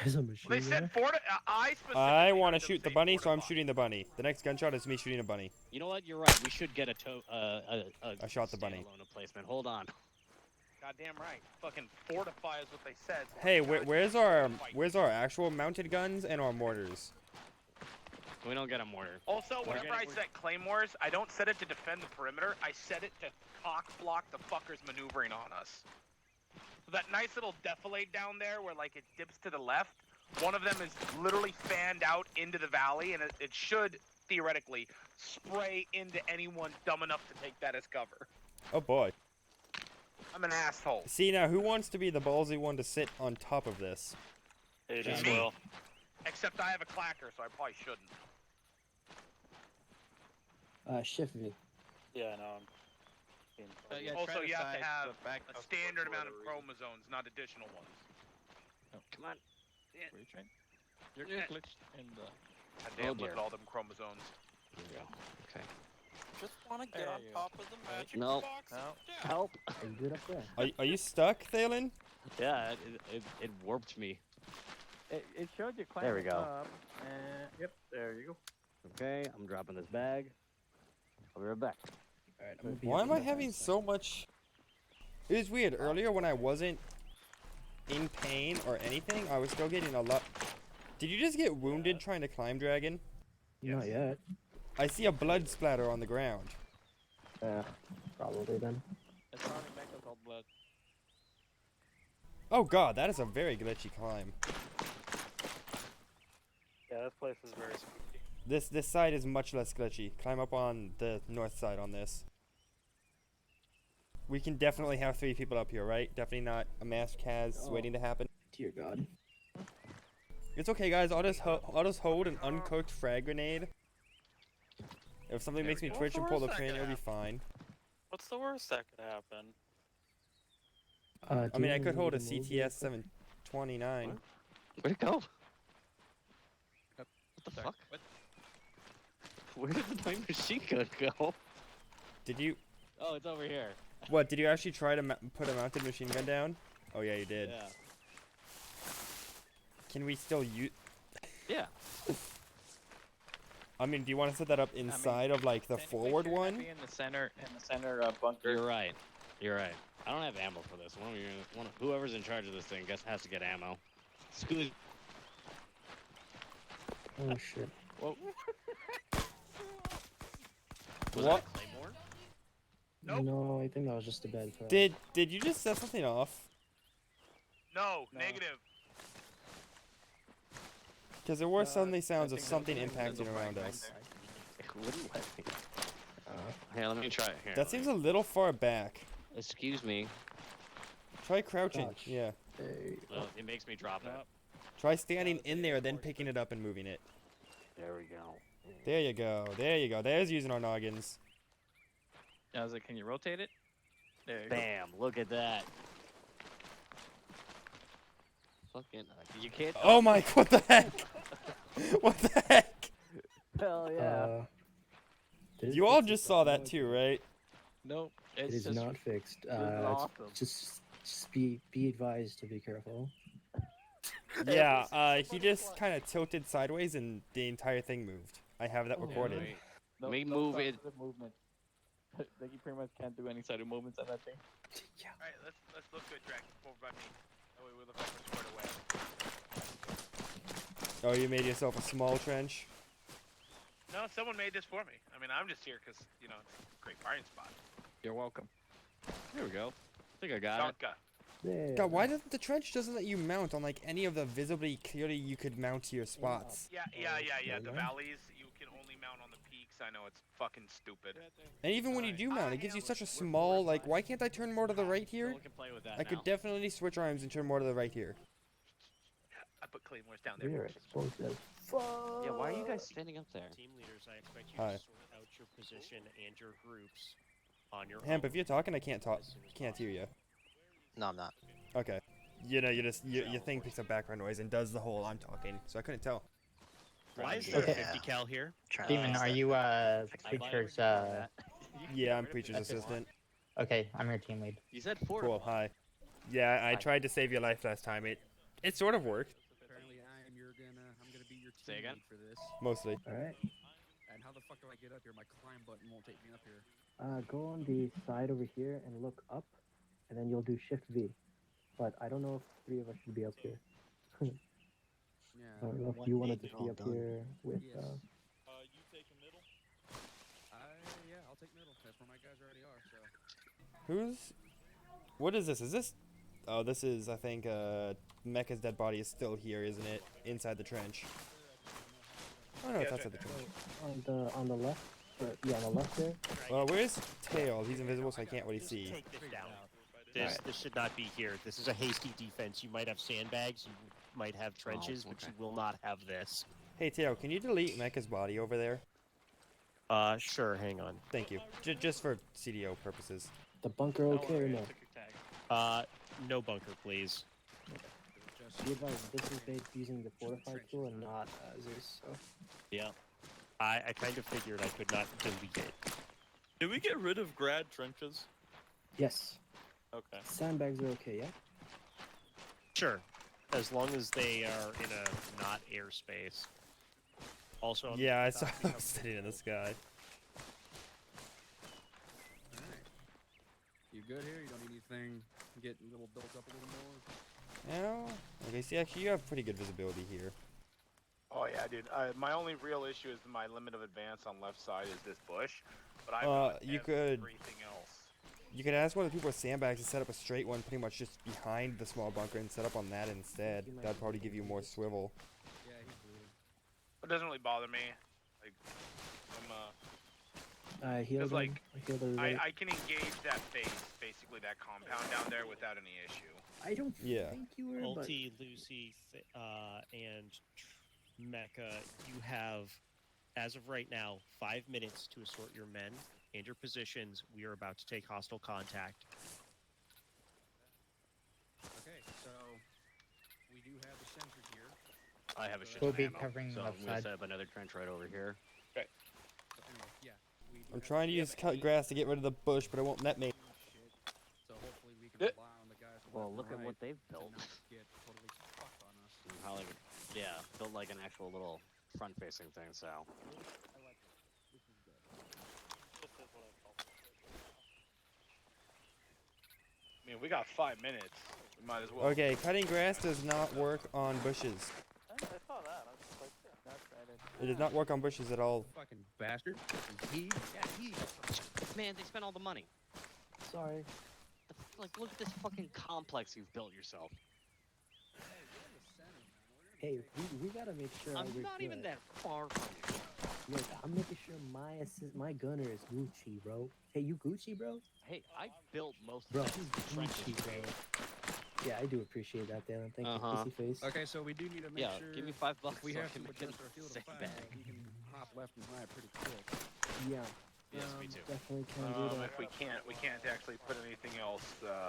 as a machine They said gunner, I specifically. I want to heard them shoot the say bunny, so I'm fortified. shooting the bunny. The next gunshot is me shooting a bunny. You know what? You're right. We should get I shot the bunny. standalone replacement. Hold on. Goddamn right. Fucking fortify is what they said. Hey, where's our actual mounted guns and our mortars? We don't get a mortar. Also, whenever I set claymores, I don't set it to defend the perimeter. I set it to cock block the fuckers maneuvering on us. So that nice little defilade down there where like it dips to the left, one of them is literally fanned out into the valley, and it should theoretically spray into anyone dumb enough to take that as cover. Oh boy. I'm an asshole. See, now who wants to be the ballsy one to sit on top of this? Aegis Me. will. Except I have a clacker, so I probably shouldn't. shift V. Yeah, no. Also, you have to have a standard amount of chromosomes, not additional ones. Come on. Where you trying? You're glitched in the. Goddamn, look at all them chromosomes. Here we go. Okay. Just want to get There on you top of the magic No. box. No. Help. Are you good up there? Are you stuck, Thalen? Yeah, it warped me. It showed you There we climbing go. up, and yep, there you go. Okay, I'm dropping this bag. I'll be right back. Alright, I'm gonna be Why up am I in the having back. so much It was weird. Earlier when I wasn't in pain or anything, I was still getting a lot. Did you just get wounded trying to climb, Dragon? Not yet. I see a blood splatter on the ground. Probably then. It's probably mecha called blood. Oh god, that is a very glitchy climb. Yeah, this place is very spooky. This side is much less glitchy. Climb up on the north side on this. We can definitely have 3 people up here, right? Definitely not a mass Kaz waiting to happen. Dear God. It's okay, guys. I'll just hold an uncooked frag grenade. If something makes me twitch and pull the pin, it'll be fine. What's the worst that could happen? I mean, I could hold a CTS 729. Where'd it go? What the fuck? What? Where did my machine gun go? Did you? Oh, it's over here. What? Did you actually try to put a mounted machine gun down? Oh yeah, you did. Yeah. Can we still use? Yeah. I mean, do you want to set that up inside of like the forward one? Be in the center bunker. You're right. You're right. I don't have ammo for this. Whoever's in charge of this thing has to get ammo. Excuse. Oh shit. Whoa. Was that a claymore? Nope. No, I think that was just a bad throw. Did you just set something off? No, negative. Because there were suddenly sounds of something impacting around us. Here, let me try it. Here, That seems a little far back. Excuse me. Try crouching. Crouch. Yeah. It makes me drop it. Try standing in there, then picking it up and moving it. There we go. There you go. There you go. There's using our noggins. I was like, can you rotate it? There you Bam! Look at that. Fucking. You can't. Oh my! What the heck? What the heck? Hell yeah. You all just saw that too, right? Nope. It is just not fixed. awesome. Just be advised to be careful. Yeah. He just kind of tilted sideways and the entire thing moved. I have that recorded. No, We no move it. side movement. Like you pretty much can't do any side of movements on that thing. Yeah. All right, let's look good, Drac. Over by me. That way we look like we're squared away. Oh, you made yourself a small trench. No, someone made this for me. I mean, I'm just here because you know it's a great firing spot. You're welcome. There we go. I think I got it. Donka. Yeah. God, why doesn't the trench doesn't let you mount on like any of the visibly clearly you could mount to your spots? Yeah. The valleys you can only mount on the peaks. I know it's fucking stupid. And even when you do mount, it gives you such a small like. Why can't I turn more to the right here? Someone can play with that I could now. definitely switch arms and turn more to the right here. I put claymores down We there. are exposed as fuck. Yeah, why are you guys standing up there? Team leaders, I expect you Hi. to sort out your position and your groups on your Hemp, own. if you're talking, I can't talk. Can't hear you. No, I'm not. Okay. You know, your thing picks up background noise and does the whole I'm talking, so I couldn't tell. Why is there a Yeah. 50 cal here? Trying to Steven, fix are that. you I Preacher's Yeah, I'm Preacher's assistant. Okay, I'm your team lead. You said 4. Cool. Hi. Yeah, I tried to save your life last time. It sort of worked, Apparently, I'm gonna be your team Say again? lead for this. mostly. All right. And how the fuck do I get up here? My climb button won't take me up here. Go on the side over here and look up, and then you'll do Shift V. But I don't know if 3 of us should be up here. Yeah. I don't know if One you wanted big to and be all up done. here with. Yes. You taking middle? Yeah, I'll take middle. That's where my guys already are. So. Who's? What is this? Is this? Oh, this is. I think. Mecha's dead body is still here, isn't it? Inside the trench. Oh no, it's outside the trench. On the left. Yeah, on the left there. Where's Tail? He's invisible, so I can't really see. Take this down. This should not be here. This is a hasty defense. You might have sandbags, you might have trenches, but you will not have this. Hey Tail, can you delete Mecha's body over there? Sure. Hang on. Thank you. Just for CDO purposes. The bunker okay or no? No bunker, please. Be advised, this is made using the fortified tool and not Zeus. So. Yeah. I kind of figured I could not delete it. Did we get rid of grad trenches? Yes. Okay. Sandbags are okay, yeah? Sure. As long as they are in a not airspace. Also, Yeah, I saw them sitting in the sky. You good here? You don't need everything get a little built up a little more? No. Okay, see, actually, you have pretty good visibility here. Oh yeah, dude. My only real issue is my limit of advance on left side is this bush, but I've got everything else. You could ask one of the people with sandbags to set up a straight one pretty much just behind the small bunker and set up on that instead. That'd probably give you more swivel. Yeah, he's bleeding. It doesn't really bother me. Like, I healed him. like, I healed everybody. I can engage that face, basically that compound down there without any issue. I don't think you were, but... Ulti, Lucy, and Mecca, you have, as of right now, 5 minutes to assort your men and your positions. We are about to take hostile contact. Okay, so we do have the sensors here. I have a shit We'll ton be of ammo, covering so the I'm left gonna side. set up another trench right over here. Okay. So anyway, yeah. I'm trying to use cut grass to get rid of the bush, but it won't let me. So hopefully we can rely on the guys. Well, left look and at what right they've built. to not get totally fucked on us. And how like, yeah, built like an actual little front-facing thing. So. I mean, we got 5 minutes. We might as well. Okay, cutting grass does not work on bushes. I saw that. I was just like, It does not work on bushes at all. Fucking bastard. He. Man, they spent all the money. Sorry. Like, look at this fucking complex you've built yourself. Hey, we gotta make sure I'm we're not good. even that far from you. Look, I'm making sure my gunner is Gucci, bro. Hey, you Gucci, bro? Hey, I built most Bro, of he's the trenches, Gucci, bro. Yeah, I do appreciate that, Dylan. Thank you, pussy face. Okay, so we do need to make sure. give me $5 if we so I have can to make adjust a our field of fire, sandbag. we can hop left and right pretty quick. Yeah. Yes, me too. Definitely can do that. If we can't actually put anything else.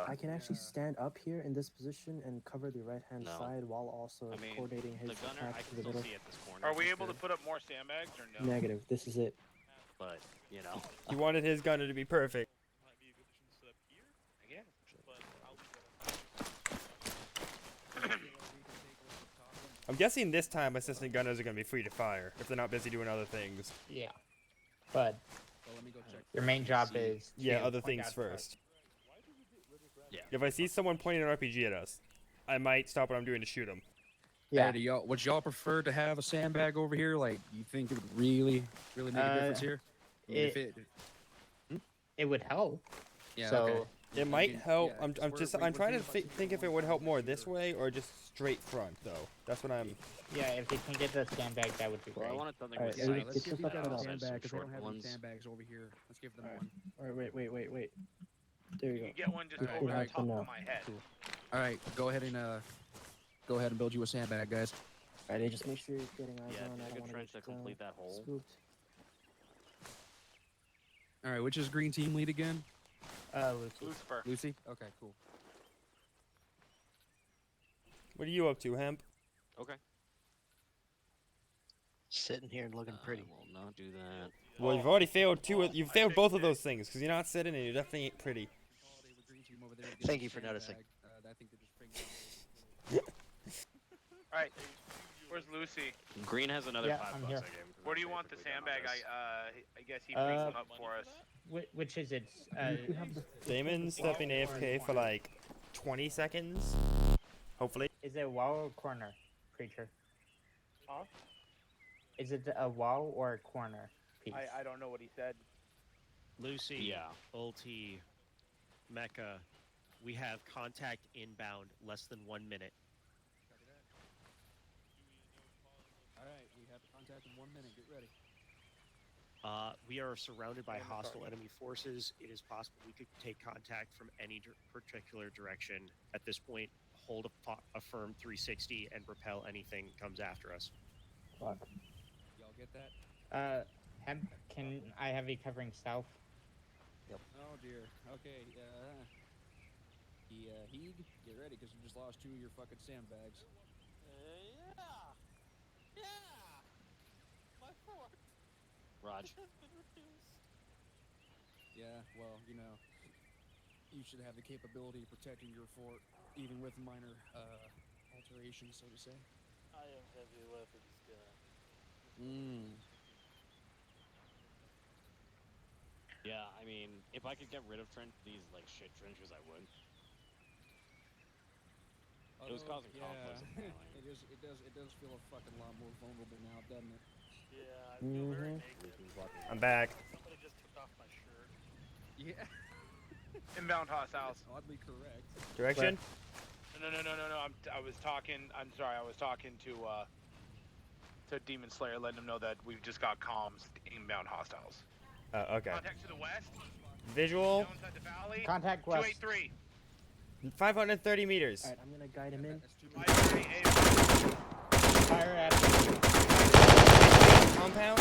I can actually stand up here in this position and cover the right-hand No. side while also I mean, coordinating his the gunner, I attack to can the still middle. see at this corner. Are we He's able to good, put up more sandbags or no? Negative. This is it. But, you know. He wanted his gunner to be perfect. might be a good position to set up here. I guess. But I'll leave that. I'm guessing this time assistant gunners are going to be free to fire if they're not busy doing other things. Yeah. But So let me go check. your main job is Yeah, to other point things out drugs. first. Yeah. If I see someone pointing an RPG at us, I might stop what I'm doing to shoot them. Yeah. Hey, do y'all, would y'all prefer to have a sandbag over here? Like, do you think it would really make a difference here? I mean, if It would help. Yeah, So okay. It might mean, help. yeah, 'cause I'm we're- just we're I'm trying to thinking about think if it would help more this way or just straight front though. That's what I'm. yeah, if they can get the sandbag, that would be Well, I great. wanted something Alright, with yeah, sights. let's get this up and and up. also some Sandbag, because they short don't have any ones. sandbags over here. Let's give them Alright. one. All right, wait. There you You go. get one just Alright, over the alright, top now. of my head. All right, go ahead and build you a sandbag, guys. All right, just make sure you're getting eyes Yeah, on. I take don't a want trench to to complete that hole. Spooked. All right, which is green team lead again? Lucy. Lucifer. Lucy. Okay, cool. What are you up to, Hemp? Okay. Sitting here and looking pretty. I will not do that. Well, you've already failed two. You've failed both of those things because you're not sitting and you definitely ain't pretty. Thank you for noticing. I think they're just Alright. Where's Lucy? Green has another Yeah, $5 I'm I here. gave him. 'cause Where do I'm you want the basically done on sandbag? this. I guess he brings one up for us. Which is it? You have the Damon stepping AFK for like 20 seconds. Hopefully. Is it wall or corner, creature? Huh? Is it a wall or a corner piece? I don't know what he said. Lucy, Yeah. Ulti, Mecca, we have contact inbound less than 1 minute. All right, we have contact in 1 minute. Get ready. We are surrounded by hostile enemy forces. It is possible we could take contact from any particular direction. At this point, hold a firm 360 and repel anything comes after us. fuck. Y'all get that? Hemp, can I have you covering south? Oh dear. Okay. Heeg, get ready because you just lost 2 of your fucking sandbags. Yeah. My fort Raj. has been reduced. Yeah. Well, you should have the capability of protecting your fort, even with minor alterations, so to say. I am heavy weapons guy. Yeah, I mean, if I could get rid of these like shit trenches, I would. It was causing conflicts apparently. It does feel a fucking lot more vulnerable now, doesn't it? Yeah, I feel very naked. I'm back. Somebody just took off my shirt. Yeah. Inbound hostiles. Oddly correct. Direction? No. I was talking. I'm sorry. I was talking to Demon Slayer, letting him know that we've just got comms. Inbound hostiles. Okay. Contact to the west. Visual. Inside the valley. Contact west. 283. 530 meters. Alright, I'm gonna guide him in. Fire at Compound.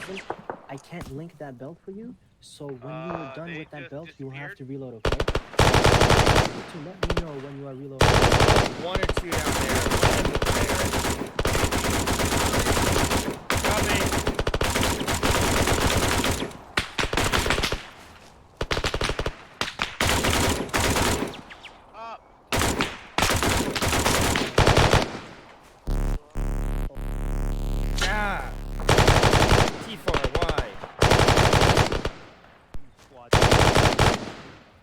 Listen, I can't link that belt for you, so when you are done with that belt, you will have to reload, okay? You need to let me know when you are reloading. One or two down there. One there. Up. Yeah. T4Y. Squad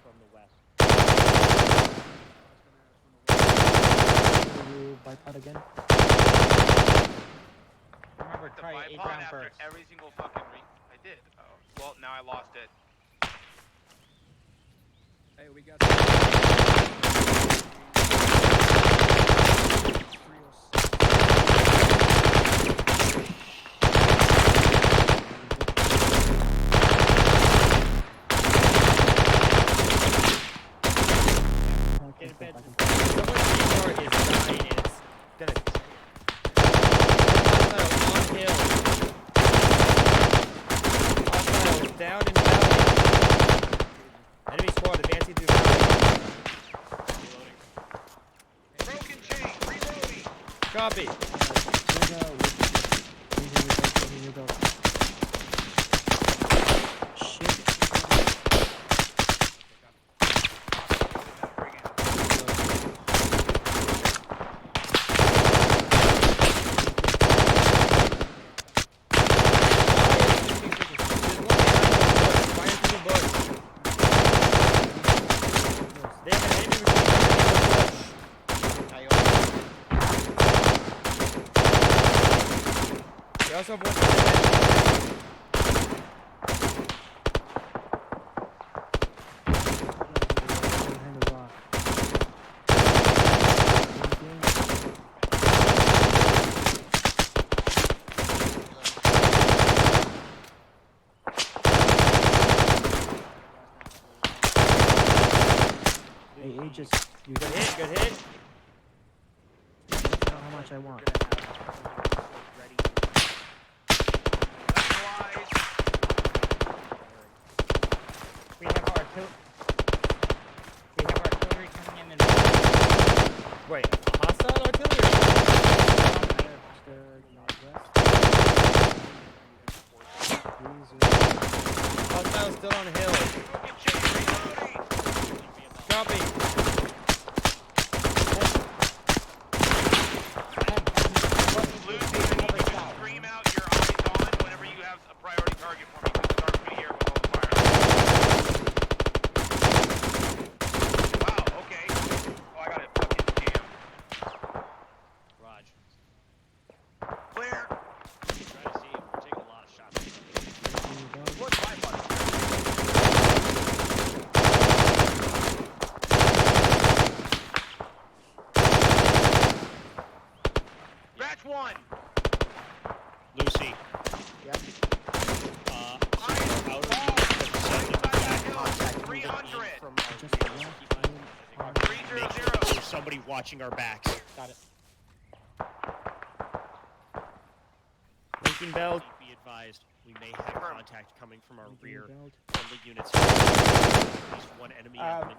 from the west. Will you bipod again? Remember, The try bipod 8 round after first. every single fucking I did. Oh. Well, now I lost it. Hey, we got. Someone's T4 is dying and it's gonna... Hostile on hill. Hostile down in valley. Enemy squad advancing through valley. Broken chain. Reloading. Copy. We also have one Behind the rock. Hey, Aegis, you Good hit, good hit. know how much I want. We have artillery coming in and Wait, hostile artillery? Hostile still on hill. Copy. Scream out your eyes on whenever you have a priority target for me, because it's hard for me to hear with all the fire. Wow, okay. Oh, I got it fucking jammed. Raj. Clear. Try to see. We're taking a lot of shots. What's my button? Scratch one. Lucy. Yep. Out of the 300. There's somebody watching our backs. Got it. Linking belt. Be advised, we may have contact coming from our rear belt. friendly units. At least one enemy element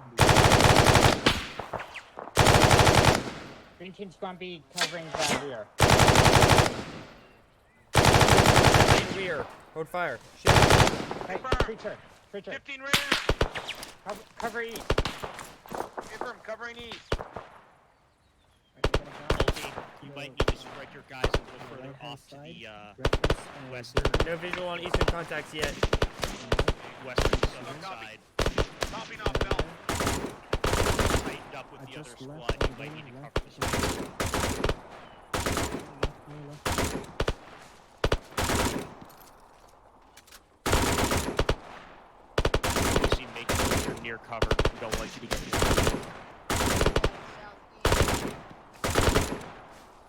Green team's going to be covering the rear. rear. Hold fire. Shit. Hey, preacher. 15 rear. Cover east. Affirm, covering east. Colby, you might need to strike your guys a little further off to the western. No visual on eastern contacts yet. Western southern side. Topping off belt. Tightened up with the other squad. You might need to cover the space. Lucy, make sure you're near cover. We don't want you to get hit.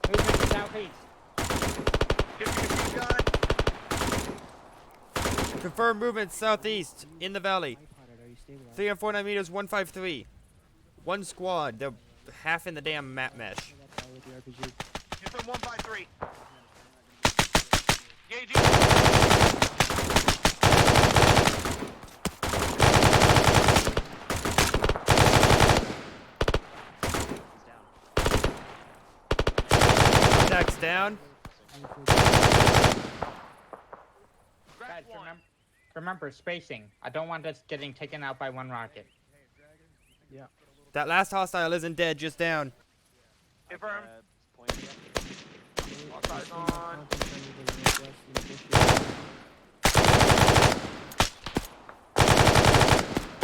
Moving southeast. Confirm movement southeast in the valley. 349 meters, 153. One squad. They're half in the damn map mesh. Affirm 153. Contacts down. Guys, remember spacing. I don't want us getting taken out by one rocket. Yeah. That last hostile isn't dead, just down. Affirm. On.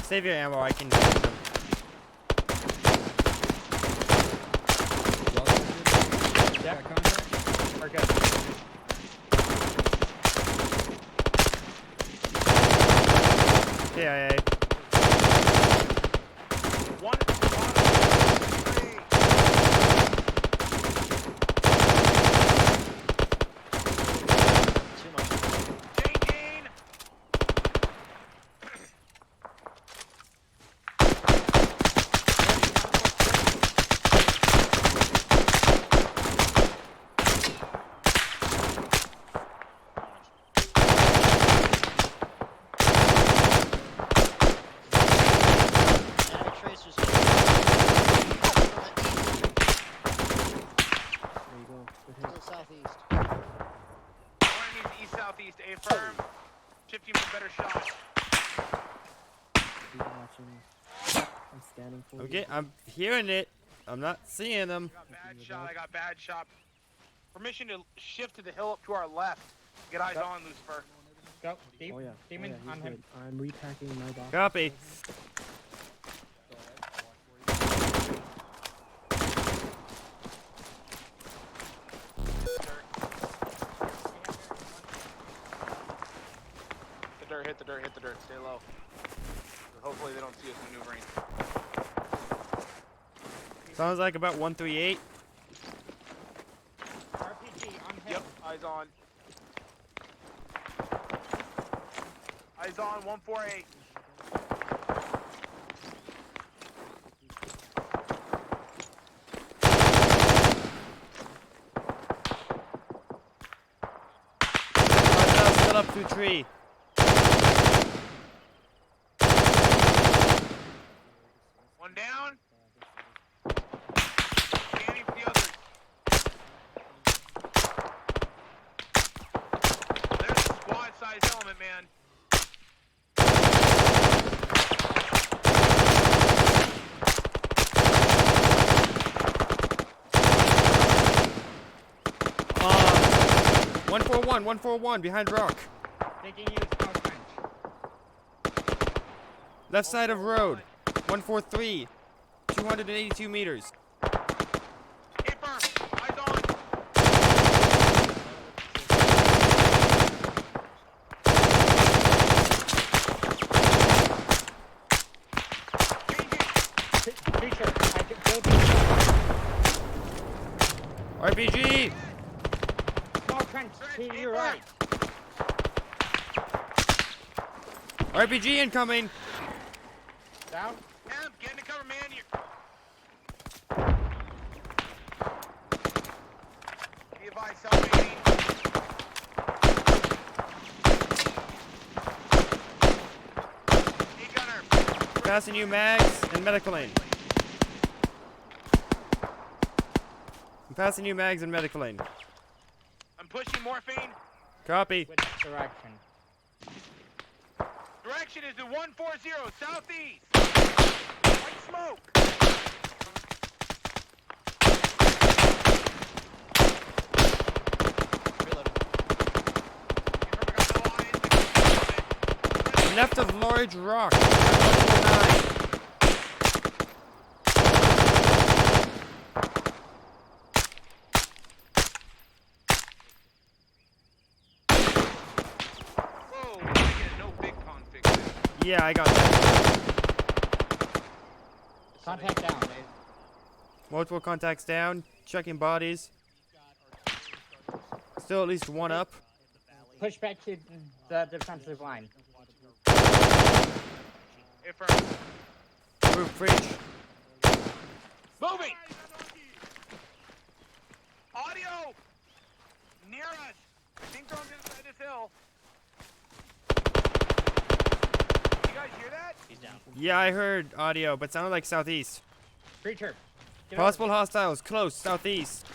Save your ammo, I can get them. Yeah, we're good. KIA. One. Southeast. One needs east southeast. Affirm. Shifting for better shot. Keep watching. I'm scanning for you. Okay, I'm hearing it. I'm not seeing them. Bad shot. I got bad shot. Permission to shift to the hill up to our left. Get eyes on Lucifer. Go. Deep. Oh yeah. Demon he's on him. good. I'm repacking my box. Copy. Hit the dirt, hit the dirt, stay low. Hopefully they don't see us maneuvering. Sounds like about 138. RPG on hill. Yep, eyes on. Eyes on 148. Still up through tree. One down. Scanning for the others. There's a squad-sized element, man. Uh, 141 behind rock. Taking you to South French. Left side of road. 143. 282 meters. Keeper, eyes on. Preacher, I can build RPG. small trench to your right. RPG incoming. Down. Hemp, get into cover, man. Be advised, self-aiming. E-gunner. Passing you mags and medical lane. I'm passing you mags and medical lane. I'm pushing morphine. Copy. Which direction? Direction is to 140 southeast. White smoke. Left of large rock. Whoa, I get no big config. Yeah, I got that. Contact down. Multiple contacts down. Checking bodies. Still at least one up. Push back to the defensive line. Move, preach. Moving. Audio. Near us. I think they're on the other side of this hill. You guys hear that? He's down. Yeah, I heard audio, but sounded like southeast. Preacher. Possible hostiles close southeast.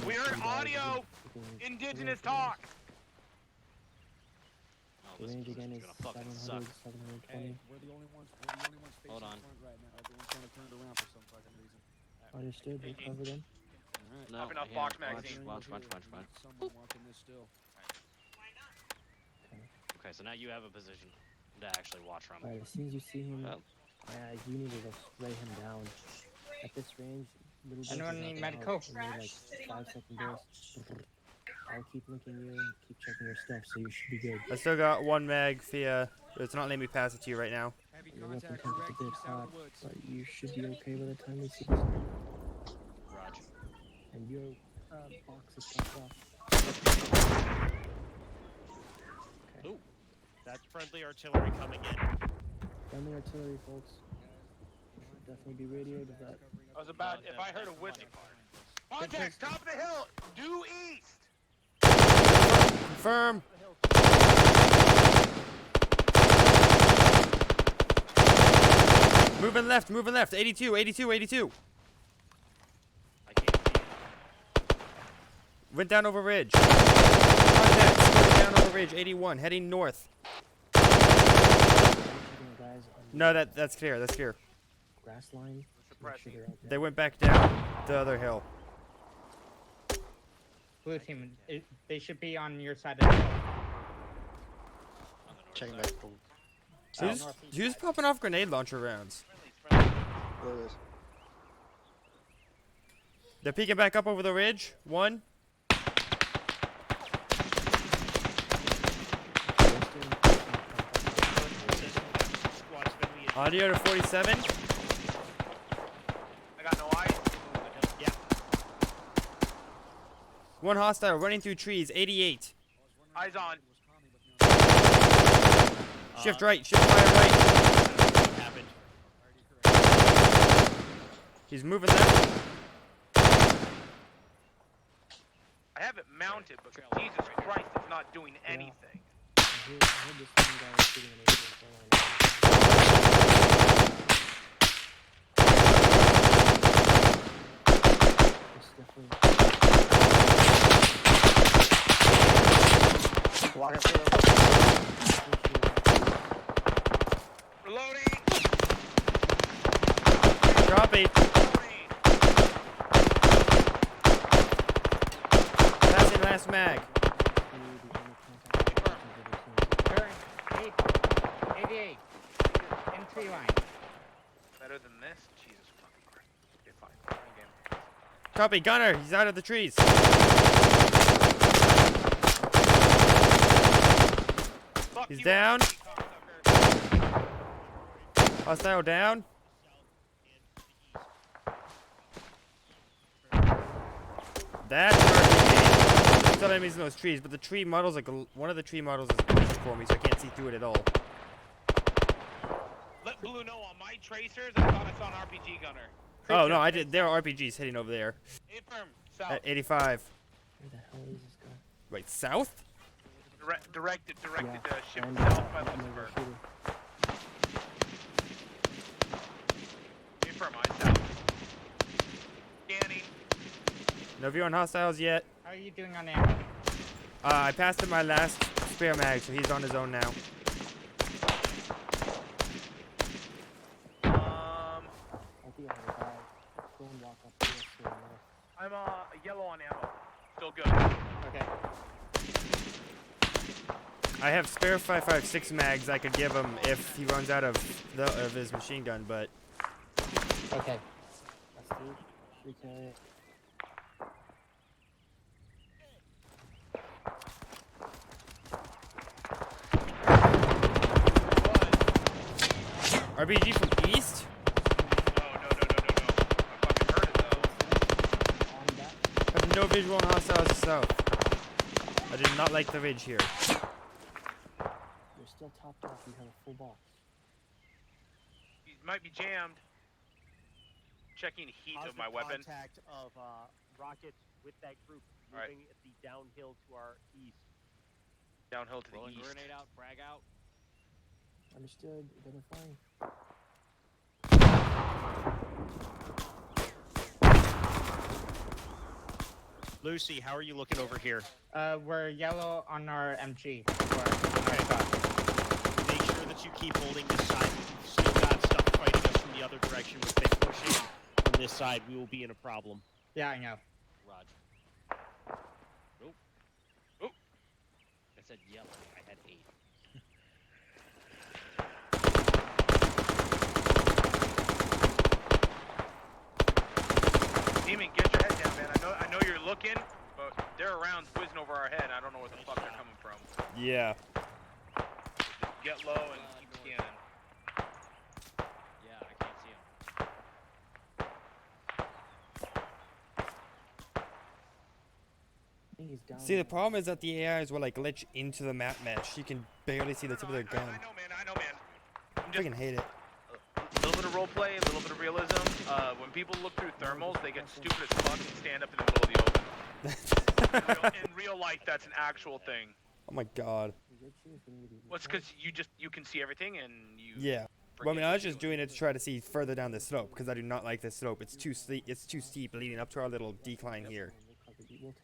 We heard audio. Indigenous talk. The range again is 700, 720. We're the only ones. We're the only ones facing Hold on. front right now. Everyone's kind of turned around for some fucking reason. Understood. We'll cover them. Alright. No, Up enough yeah, box watch, magazine. watch. Someone walking this still. Okay, so now you have a position to actually watch from. Alright, as soon as you see him, you need to go spray him down. At this range, little bit Anyone need medical? like 5-second bursts. I'll keep linking you and keep checking your stuff, so you should be good. I still got one mag via. It's not letting me pass it to you right now. Your weapon temp is a bit hot, but you should be okay by the time we see this. Roger. And your box is cut off. Okay. Ooh, that's friendly artillery coming in. Friendly artillery, folks. Should definitely be radioed if that. I was about, if I heard a whistle. Contact, top of the hill, due east. Confirm. Moving left, moving left. 82, 82, 82. I can't see it. Went down over ridge. Contact, going down over ridge. 81, heading north. No, that's clear. That's clear. Grass line. Make sure they're out there. They went back down the other hill. Blue team, they should be on your side of the hill. Checking back the Who's popping off grenade launcher rounds? blue is. They're peeking back up over the ridge. One. Audio to 47. I got no eyes. Yeah. One hostile running through trees. 88. Eyes on. Shift right. Shift fire right. What happened? He's moving left. I have it mounted, but Jesus Christ, it's not doing anything. I heard this one guy was shooting an Walking through. Reloading. Copy. Passing last mag. 88. In tree line. Better than this? Jesus fucking Christ. Okay, fine. Game. Copy. Gunner. He's out of the trees. Fuck He's you, down. cocksucker. Hostile down. That's RPG. Still enemies in those trees, but the tree models, like one of the tree models is glitched for me, so I can't see through it at all. Let Blue know on my tracers, I thought I saw an RPG gunner. Oh no, I did. There are RPGs hitting over there. Affirm. South. At 85. Where the hell is this guy? Wait, south? Directed Yeah, ship I'm south by I'm over Lucifer. shooter. Affirm, eyes south. Scanning. No view on hostiles yet. How are you doing on ammo? I passed him my last spare mag, so he's on his own now. I'm yellow on ammo. Still good. Okay. I have spare 5.56 mags I could give him if he runs out of his machine gun, but Okay. RPG from east? I have no visual on hostiles south. I did not like the ridge here. You're still topped off. You have a full box. He might be jammed. Checking heat of my weapon. Contact of rockets with that group moving at the downhill to our east. Downhill to the Rolling east. grenade out, frag out. Understood. Identifying. Lucy, how are you looking over here? We're yellow on our MG. Make sure that you keep holding this side. We've still got stuff fighting us from the other direction. If they push in from this side, we will be in a problem. Yeah, I know. Raj. Nope. Oh. I said yellow. I had 8. Demon, get your head down, man. I know you're looking, but there are rounds whizzing over our head. I don't know where the fuck they're coming from. Yeah. Just get low and keep scanning. Yeah, I can't see him. I think he's down. See, the problem is that the AIs will like glitch into the map mesh. You can barely see the tip of their gun. I know, man. I freaking hate it. A little bit of roleplay, a little bit of realism. When people look through thermals, they get stupid as fuck and stand up in the middle of the open. in real life, that's an actual thing. Oh my god. Well, it's because you can see everything and you. Yeah. Well, I mean, I was just doing it to try to see further down the slope because I do not like this slope. It's too steep. It's too steep leading up to our little decline here.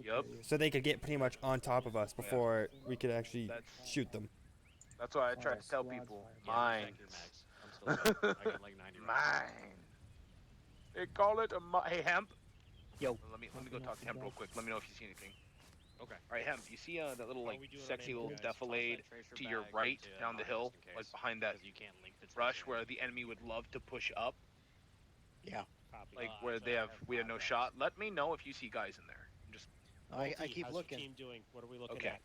Yup. So they could get pretty much on top of us before we could actually shoot them. That's why I try to tell people, mine. I'm still I got like 90 rounds. Mine. They call it a hey Hemp. Yo. Let me go talk to Hemp real quick. Let me know if you see anything. Okay. All right, Hemp. You see that little like sexy little defilade to your right down the hill, like behind that rush where the enemy would love to push up. Yeah. Like where we have no shot. Let me know if you see guys in there. Just. I keep How's looking. Your team doing? What are we looking Okay. at?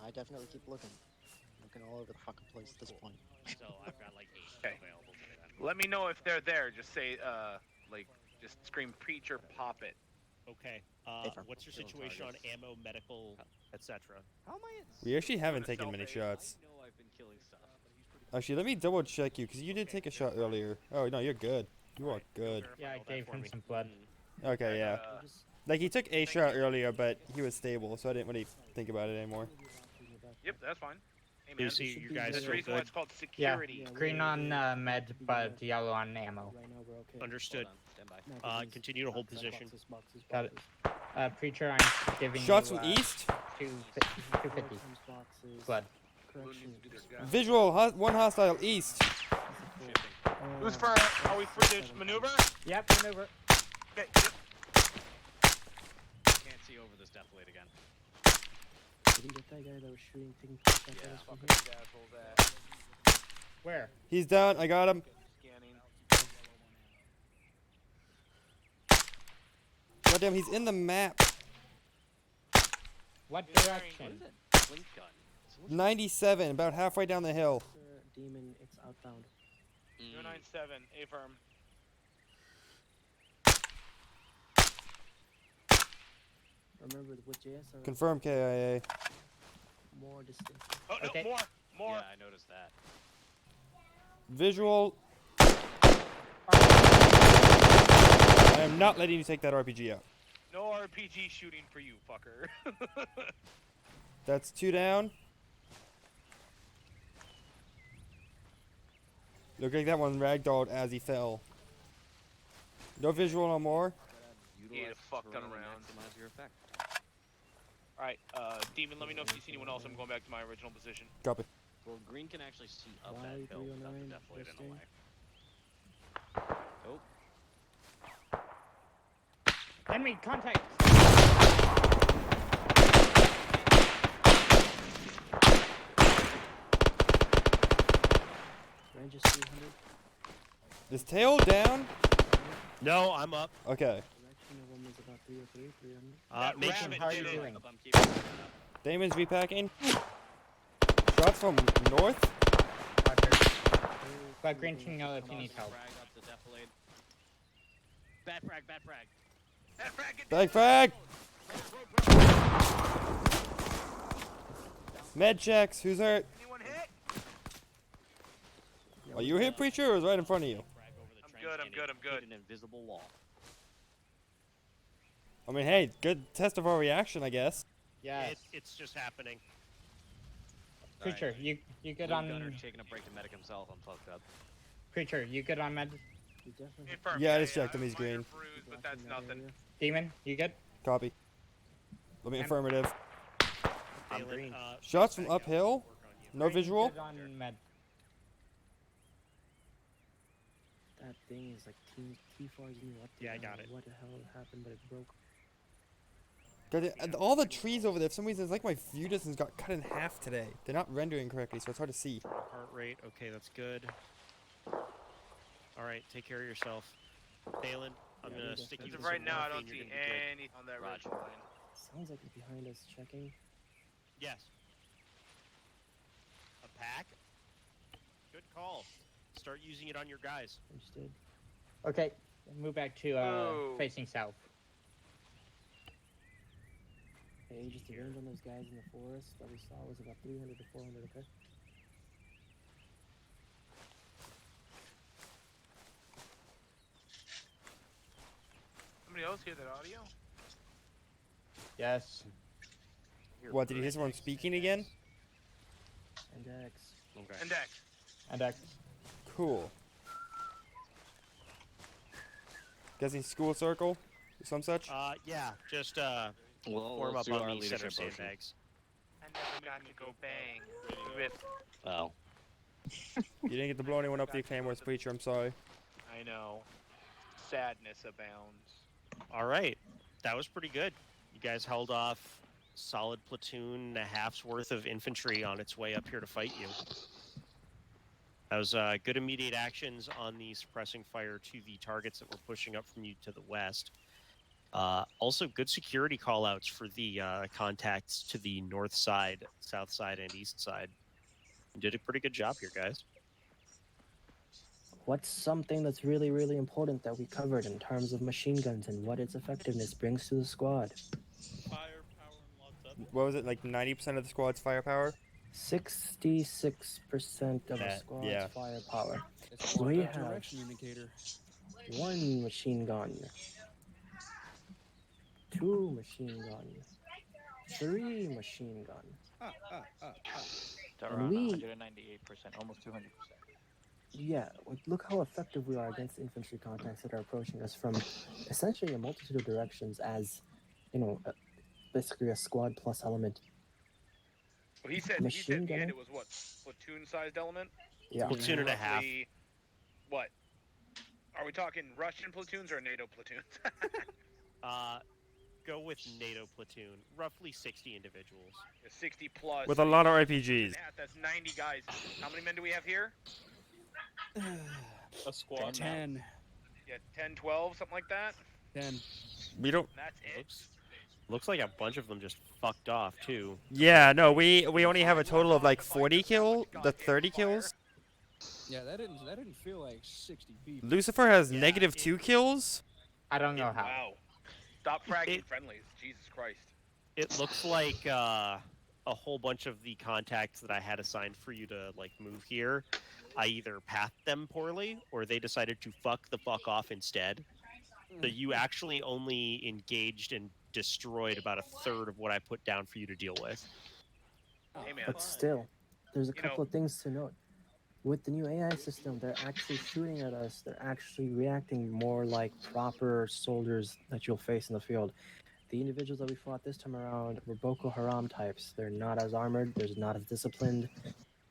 I definitely keep looking. Looking all over the fucking place at this point. So I've got like 8 Okay. available for that. Let me know if they're there. Just say like just scream preach or pop it. Okay. What's your situation on ammo, medical, etc.? How am I We actually haven't taken many shots. I know I've been killing stuff. Actually, let me double check you because you did take a shot earlier. Oh no, you're good. You are good. Yeah, I gave him some blood. Okay, yeah. Like he took a shot earlier, but he was stable, so I didn't really think about it anymore. Yep, that's fine. Hey man, Lucy, you guys that's the still reason why good? it's called Yeah, security. green on med, but yellow on ammo. Right now we're okay. Understood. Stand by. Continue to hold position. Got it. Preacher, I'm giving Shots you, from east. 250 blood. Visual, one hostile east. Who's for? Are we for this maneuver? Yep, maneuver. Okay. Yep. Can't see over this defilade again. Didn't get that guy that was shooting things back at us from here. Where? He's down. I got him. Scanning. Goddamn, he's in the map. What direction? Blink gun. 97, about halfway down the hill. Demon, it's outbound. 097, A firm. Remember with JS. Confirm KIA. More distinct. Oh no, Okay. more. Yeah, I noticed that. Visual. I am not letting you take that RPG out. No RPG shooting for you, fucker. That's 2 down. Look like that one ragdolled as he fell. No visual no more. He ate a fuck ton of rounds. Maximize your effect. Alright, Demon, let me know if you see anyone else. I'm going back to my original position. Copy. Well, green can actually see up that Wally hill without the 309 deflator in the listing. way. Oh. Enemy contact. Range is 300. Is tail down? No, I'm up. Okay. Direction of them is about 303, 300. That Make rabbit how are did you it. doing? I'm keeping Damon's repacking. Shots from north. But green team know if you need help. Frag up the deflate. Bad frag, bad frag. That frag, get Back frag. Med checks. Who's hurt? anyone hit? Are you hit, preacher, or was right in front of you? I'm good, I'm good, I'm good. An invisible wall. I mean, hey, good test of our reaction, I guess. Yeah. It's just happening. Preacher, you good Blue on Gunner taking a break to medic himself. I'm fucked up. Preacher, you good on med? You definitely Confirmed, Yeah, I just checked him. I'm He's minor green. bruised, but that's nothing. Demon, you good? Copy. Let me affirmative. I'm Phelan, green. Shots from uphill. No Green, visual. Good on med. That thing is like T-Fars me. What the Yeah, I hell? got it. What the hell happened, but it broke. God, all the trees over there, for some reason, it's like my view distance got cut in half today. They're not rendering correctly, so it's hard to see. Heart rate. Okay, that's good. All right, take care of yourself. Phelan, I'm Yeah, gonna we stick you As with of some right now, I morphine. don't You're see gonna be good. any on that ridge line. Sounds like it's behind us. Checking. Yes. A pack? Good call. Start using it on your guys. Understood. Okay, move back to Oh. facing south. Hey, just the range on those guys in the forest that we saw was about 300 to 400. Okay. Somebody else hear that audio? Yes. What, did you hear someone speaking again? And X. Okay. And Dex. And X. Cool. Guessing school circle? Or some such? Yeah, just Well, form let's up do on our the center leadership potion. sandbags. I never got to go bang with. Oh. You didn't get to blow anyone up the Claymores, preacher, I'm sorry. I know. Sadness abounds. All right, that was pretty good. You guys held off solid platoon and a half's worth of infantry on its way up here to fight you. That was good immediate actions on the suppressing fire to the targets that were pushing up from you to the west. Also, good security callouts for the contacts to the north side, south side, and east side. You did a pretty good job here, guys. What's something that's really, really important that we covered in terms of machine guns and what its effectiveness brings to the squad? Firepower and lots of it. What was it, like 90% of the squad's firepower? 66% of the That- squad's yeah. firepower. It's called We a have direction indicator. 1 machine gun, 2 machine gun, 3 machine gun. It's And around we- 198%, almost 200%. Yeah, look how effective we are against infantry contacts that are approaching us from essentially a multitude of directions as, basically a squad plus element. Well, he said Machine in the end gunner? it was what? Platoon-sized element? Yeah. Platoon and a half. Roughly, what? Are we talking Russian platoons or NATO platoons? Go with NATO platoon, roughly 60 individuals. 60 plus. With a lot of and RPGs. half, that's 90 guys. How many men do we have here? A squad. 10. Yeah, 10, 12, something like that. 10. We don't... That's it. Looks like a bunch of them just fucked off, too. Yeah, no, we only have a total of like 40 kills, the 30 kills. Yeah, that didn't feel like 60 people. Lucifer has negative 2 kills. I don't know how. Wow. Stop fragging friendlies. Jesus Christ. It looks like a whole bunch of the contacts that I had assigned for you to like move here, I either pathed them poorly or they decided to fuck the fuck off instead. So you actually only engaged and destroyed about a third of what I put down for you to deal with. Hey, man. But still, there's a You couple of things to note. With the new AI system, they're actually shooting at us. They're actually reacting more like proper soldiers that you'll face in the field. The individuals that we fought this time around were Boko Haram types. They're not as armored, they're not as disciplined,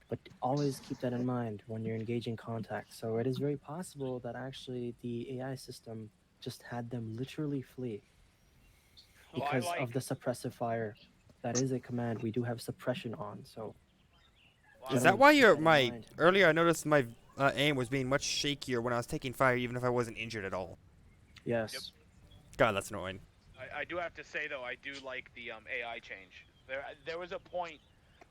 but always keep that in mind when you're engaging contact. So it is very possible that actually the AI system just had them literally flee Well, because of the suppressive fire. That is a command. We do have suppression on, so. Is that why earlier I noticed my aim was being much shakier when I was taking fire, even if I wasn't injured at all? Yes. God, that's annoying. I do have to say though, I do like the AI change. There was a point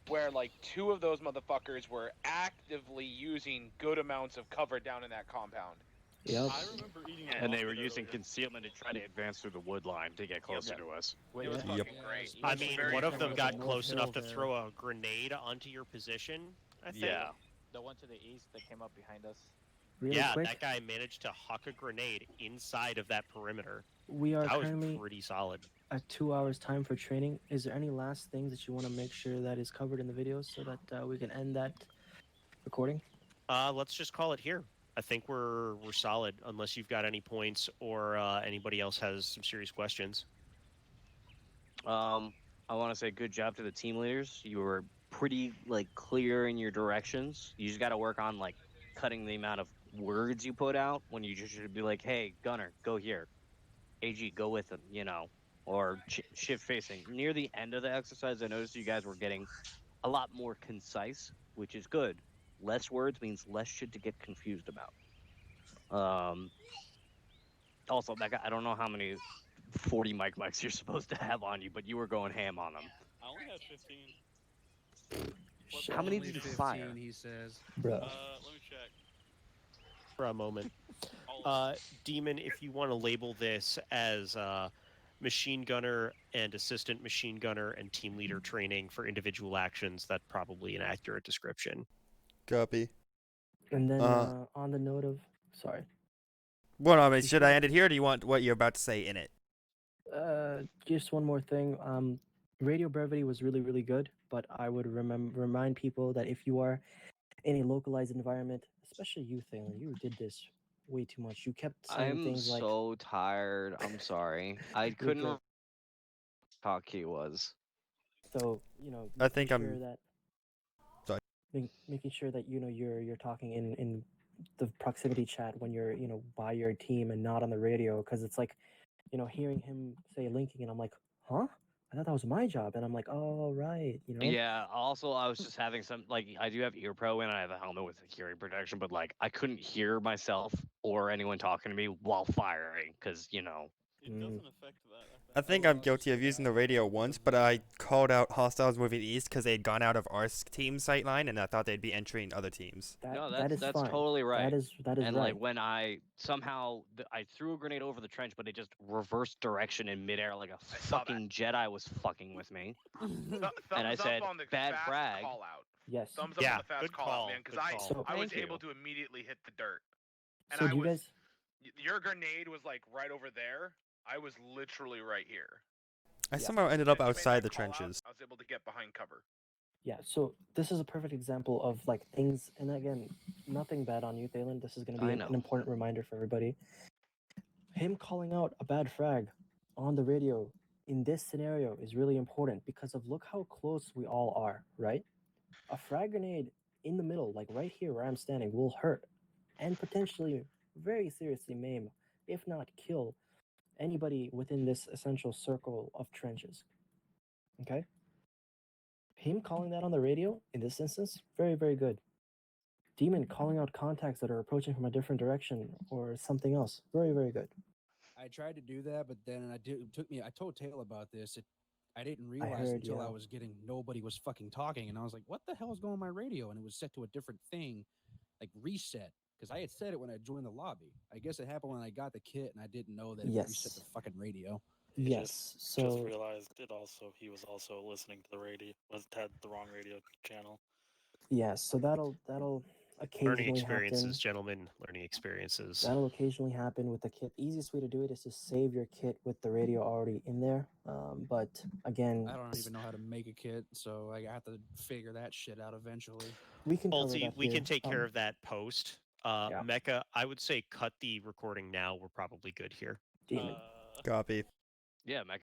where like 2 of those motherfuckers were actively using good amounts of cover down in that compound. Yep. I remember eating a And they were rocket using earlier. concealment to try to advance through the wood line to get closer to us. It was fucking great. I mean, Very one of them informative. got close enough to there. throw a grenade onto your position, I think. Yeah. The one to the east that came up behind us. Really yeah, quick, that guy managed to huck a grenade inside of that perimeter. we are That was currently pretty solid. at 2 hours time for training. Is there any last things that you want to make sure that is covered in the videos so that we can end that recording? Let's just call it here. I think we're solid, unless you've got any points or anybody else has some serious questions. I want to say good job to the team leaders. You were pretty clear in your directions. You just got to work on cutting the amount of words you put out when you just should be like, "Hey, Gunner, go here. AG, go with him," or shift facing. Near the end of the exercise, I noticed you guys were getting a lot more concise, which is good. Less words means less shit to get confused about. Also, that guy, I don't know how many 40 mics you're supposed to have on you, but you were going ham on them. I only had 15. How many Only did you 15, fire? he says. Bro. Let me check. For a moment. Demon, if you want to label this as machine gunner and assistant machine gunner and team leader training for individual actions, that's probably an accurate description. Copy. And then on the note of, sorry. Well, I mean, should I end it here, or do you want what you're about to say in it? Just one more thing. Radio brevity was really, really good, but I would remind people that if you are in a localized environment, especially you, Thalen, you did this way too much. You kept saying I'm things like, so tired. I'm sorry. I couldn't good. talk he was. So, I think making sure I'm. that Sorry. making sure that you're talking in the proximity chat when you're by your team and not on the radio, because it's like hearing him say linking and I'm like, huh? I thought that was my job, and I'm like, oh right, Yeah. Also, I was just having some I do have ear pro and I have a helmet with hearing protection, but I couldn't hear myself or anyone talking to me while firing because It doesn't affect that. I think I'm guilty of using the radio once, but I called out hostiles moving east because they had gone out of our team's sight line, and I thought they'd be entering other teams. that's fine. totally right. That is and right. When I somehow I threw a grenade over the trench, but it just reversed direction in midair like a fucking Jedi was fucking with me. And I said, on the bad fast frag. call out. Yes. Thumbs up on the fast call out, man, because I was able to immediately hit the dirt. And So do you guys? Your grenade was right over there. I was literally right here. I somehow ended up outside the trenches. I was able to get behind cover. Yeah, so this is a perfect example of things, and again, nothing bad on you, Thalen. This is going to be an important reminder for everybody. Him calling out a bad frag on the radio in this scenario is really important because of look how close we all are, right? A frag grenade in the middle, like right here where I'm standing, will hurt and potentially very seriously maim, if not kill, anybody within this essential circle of trenches. Okay? Him calling that on the radio, in this instance, very, very good. Demon calling out contacts that are approaching from a different direction or something else, very, very good. I tried to do that, but then I told Taylor about this. I didn't realize until I was nobody was fucking talking, and I was like, what the hell is going on my radio? And it was set to a different thing, like reset, because I had said it when I joined the lobby. I guess it happened when I got the kit, and I didn't know that it would reset the fucking radio. Yes, just realized it also. He was also listening to the radio. Had the wrong radio channel. Yes, so that'll occasionally learning experiences, happen. Gentlemen. Learning experiences. That'll occasionally happen with the kit. The easiest way to do it is to save your kit with the radio already in there. But again, I don't even know how to make a kit, so I have to figure that shit out eventually. We can cover that we here. can take care of that post. Mecca, I would say cut the recording now. We're probably good here. Demon. Copy. Yeah, Mecca.